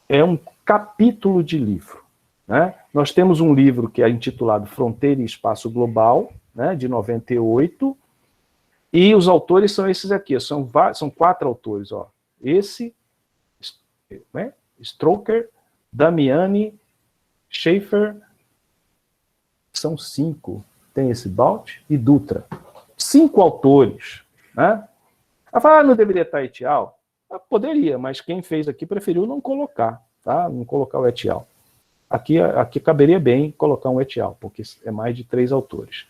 B: é um capítulo de livro, né? Nós temos um livro que é intitulado Fronteira e Espaço Global, né, de 98, e os autores são esses aqui, são 4 autores, ó. Esse, né, Stroker, Damiani, Schaefer, são 5. Tem esse Balt e Dutra. 5 autores, né? Ela fala, não deveria estar et al? Poderia, mas quem fez aqui preferiu não colocar, tá? Não colocar o et al. Aqui caberia bem colocar um et al, porque é mais de 3 autores.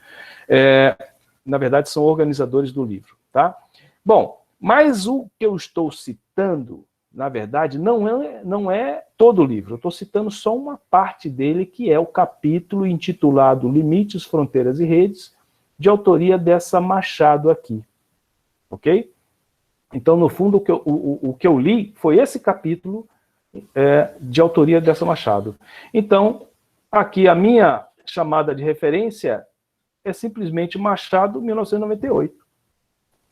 B: Na verdade, são organizadores do livro, tá? Bom, mas o que eu estou citando, na verdade, não é todo o livro. Eu estou citando só uma parte dele, que é o capítulo intitulado Limites, Fronteiras e Redes, de autoria dessa Machado aqui. Ok? Então, no fundo, o que eu li foi esse capítulo de autoria dessa Machado. Então, aqui a minha chamada de referência é simplesmente Machado, 1998.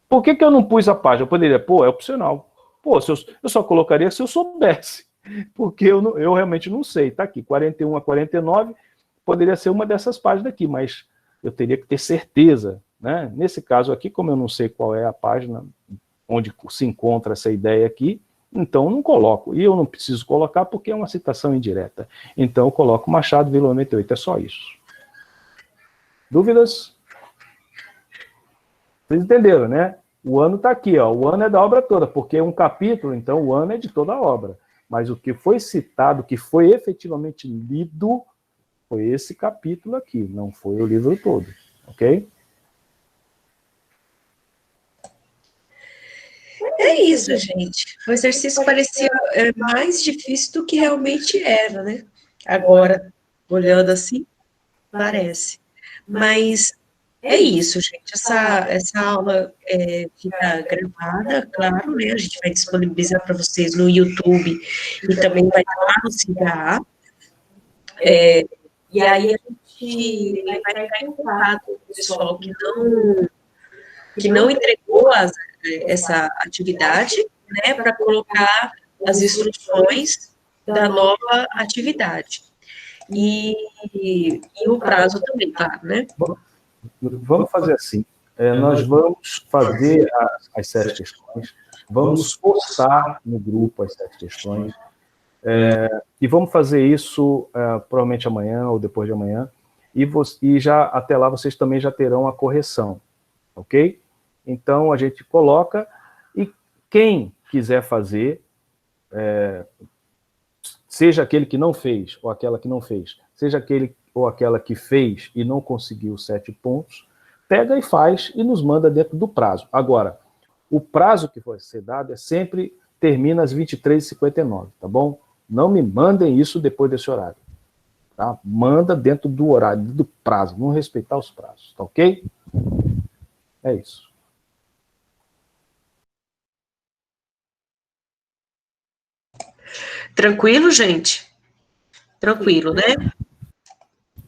B: Por que eu não pus a página? Eu poderia, é opcional. Eu só colocaria se eu soubesse, porque eu realmente não sei. Está aqui, 41 a 49, poderia ser uma dessas páginas aqui, mas eu teria que ter certeza, né? Nesse caso aqui, como eu não sei qual é a página onde se encontra essa ideia aqui, então eu não coloco. E eu não preciso colocar porque é uma citação indireta. Então eu coloco Machado, 98, é só isso. Dúvidas? Vocês entenderam, né? O ano está aqui, ó. O ano é da obra toda, porque é um capítulo, então o ano é de toda a obra. Mas o que foi citado, o que foi efetivamente lido, foi esse capítulo aqui, não foi o livro todo, ok?
A: É isso, gente. O exercício parecia mais difícil do que realmente era, né? Agora, olhando assim, parece. Mas é isso, gente. Essa aula fica gravada, claro, né? A gente vai disponibilizar para vocês no YouTube e também vai estar lá no CIGA. E aí a gente vai ficar em contato com o pessoal que não entregou essa atividade, né? Para colocar as instruções da nova atividade. E o prazo também, claro, né?
B: Vamos fazer assim. Nós vamos fazer as 7 questões, vamos postar no grupo as 7 questões, e vamos fazer isso provavelmente amanhã ou depois de amanhã, e já até lá vocês também já terão a correção, ok? Então a gente coloca, e quem quiser fazer, seja aquele que não fez, ou aquela que não fez, seja aquele ou aquela que fez e não conseguiu 7 pontos, pega e faz e nos manda dentro do prazo. Agora, o prazo que vai ser dado sempre termina às 23h59, tá bom? Não me mandem isso depois desse horário, tá? Manda dentro do horário, do prazo, vamos respeitar os prazos, tá ok? É isso.
A: Tranquilo, gente? Tranquilo, né?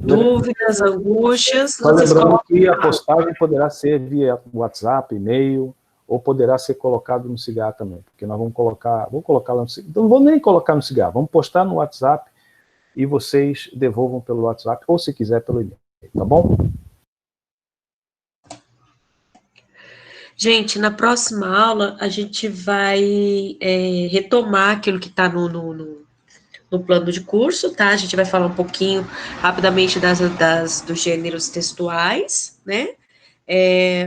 A: Dúvidas, angústias.
B: Só lembrando que a postagem poderá ser via WhatsApp, e-mail, ou poderá ser colocado no CIGA também, porque nós vamos colocar lá no CIGA. Então, não vou nem colocar no CIGA, vamos postar no WhatsApp e vocês devolvam pelo WhatsApp, ou se quiser pelo e-mail, tá bom?
A: Gente, na próxima aula a gente vai retomar aquilo que está no plano de curso, tá? A gente vai falar um pouquinho rapidamente dos gêneros textuais, né?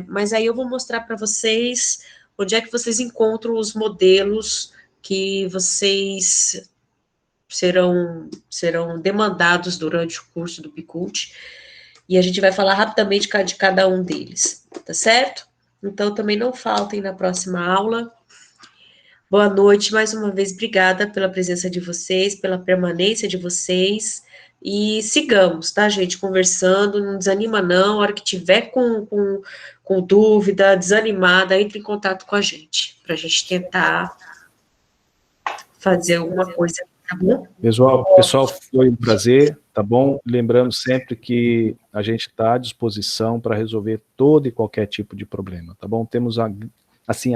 A: Mas aí eu vou mostrar para vocês onde é que vocês encontram os modelos que vocês serão demandados durante o curso do Bicult, e a gente vai falar rapidamente de cada um deles, tá certo? Então, também não faltem na próxima aula. Boa noite, mais uma vez, obrigada pela presença de vocês, pela permanência de vocês, e sigamos, tá, gente, conversando, não desanima não, a hora que tiver com dúvida, desanimada, entre em contato com a gente, para a gente tentar fazer alguma coisa, tá bom?
B: Pessoal, foi um prazer, tá bom? Lembrando sempre que a gente está à disposição para resolver todo e qualquer tipo de problema, tá bom? Temos a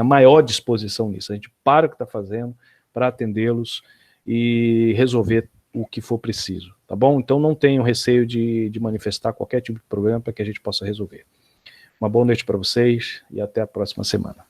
B: maior disposição nisso. A gente para o que está fazendo para atendê-los e resolver o que for preciso, tá bom? Então não tenham receio de manifestar qualquer tipo de problema para que a gente possa resolver. Uma boa noite para vocês e até a próxima semana.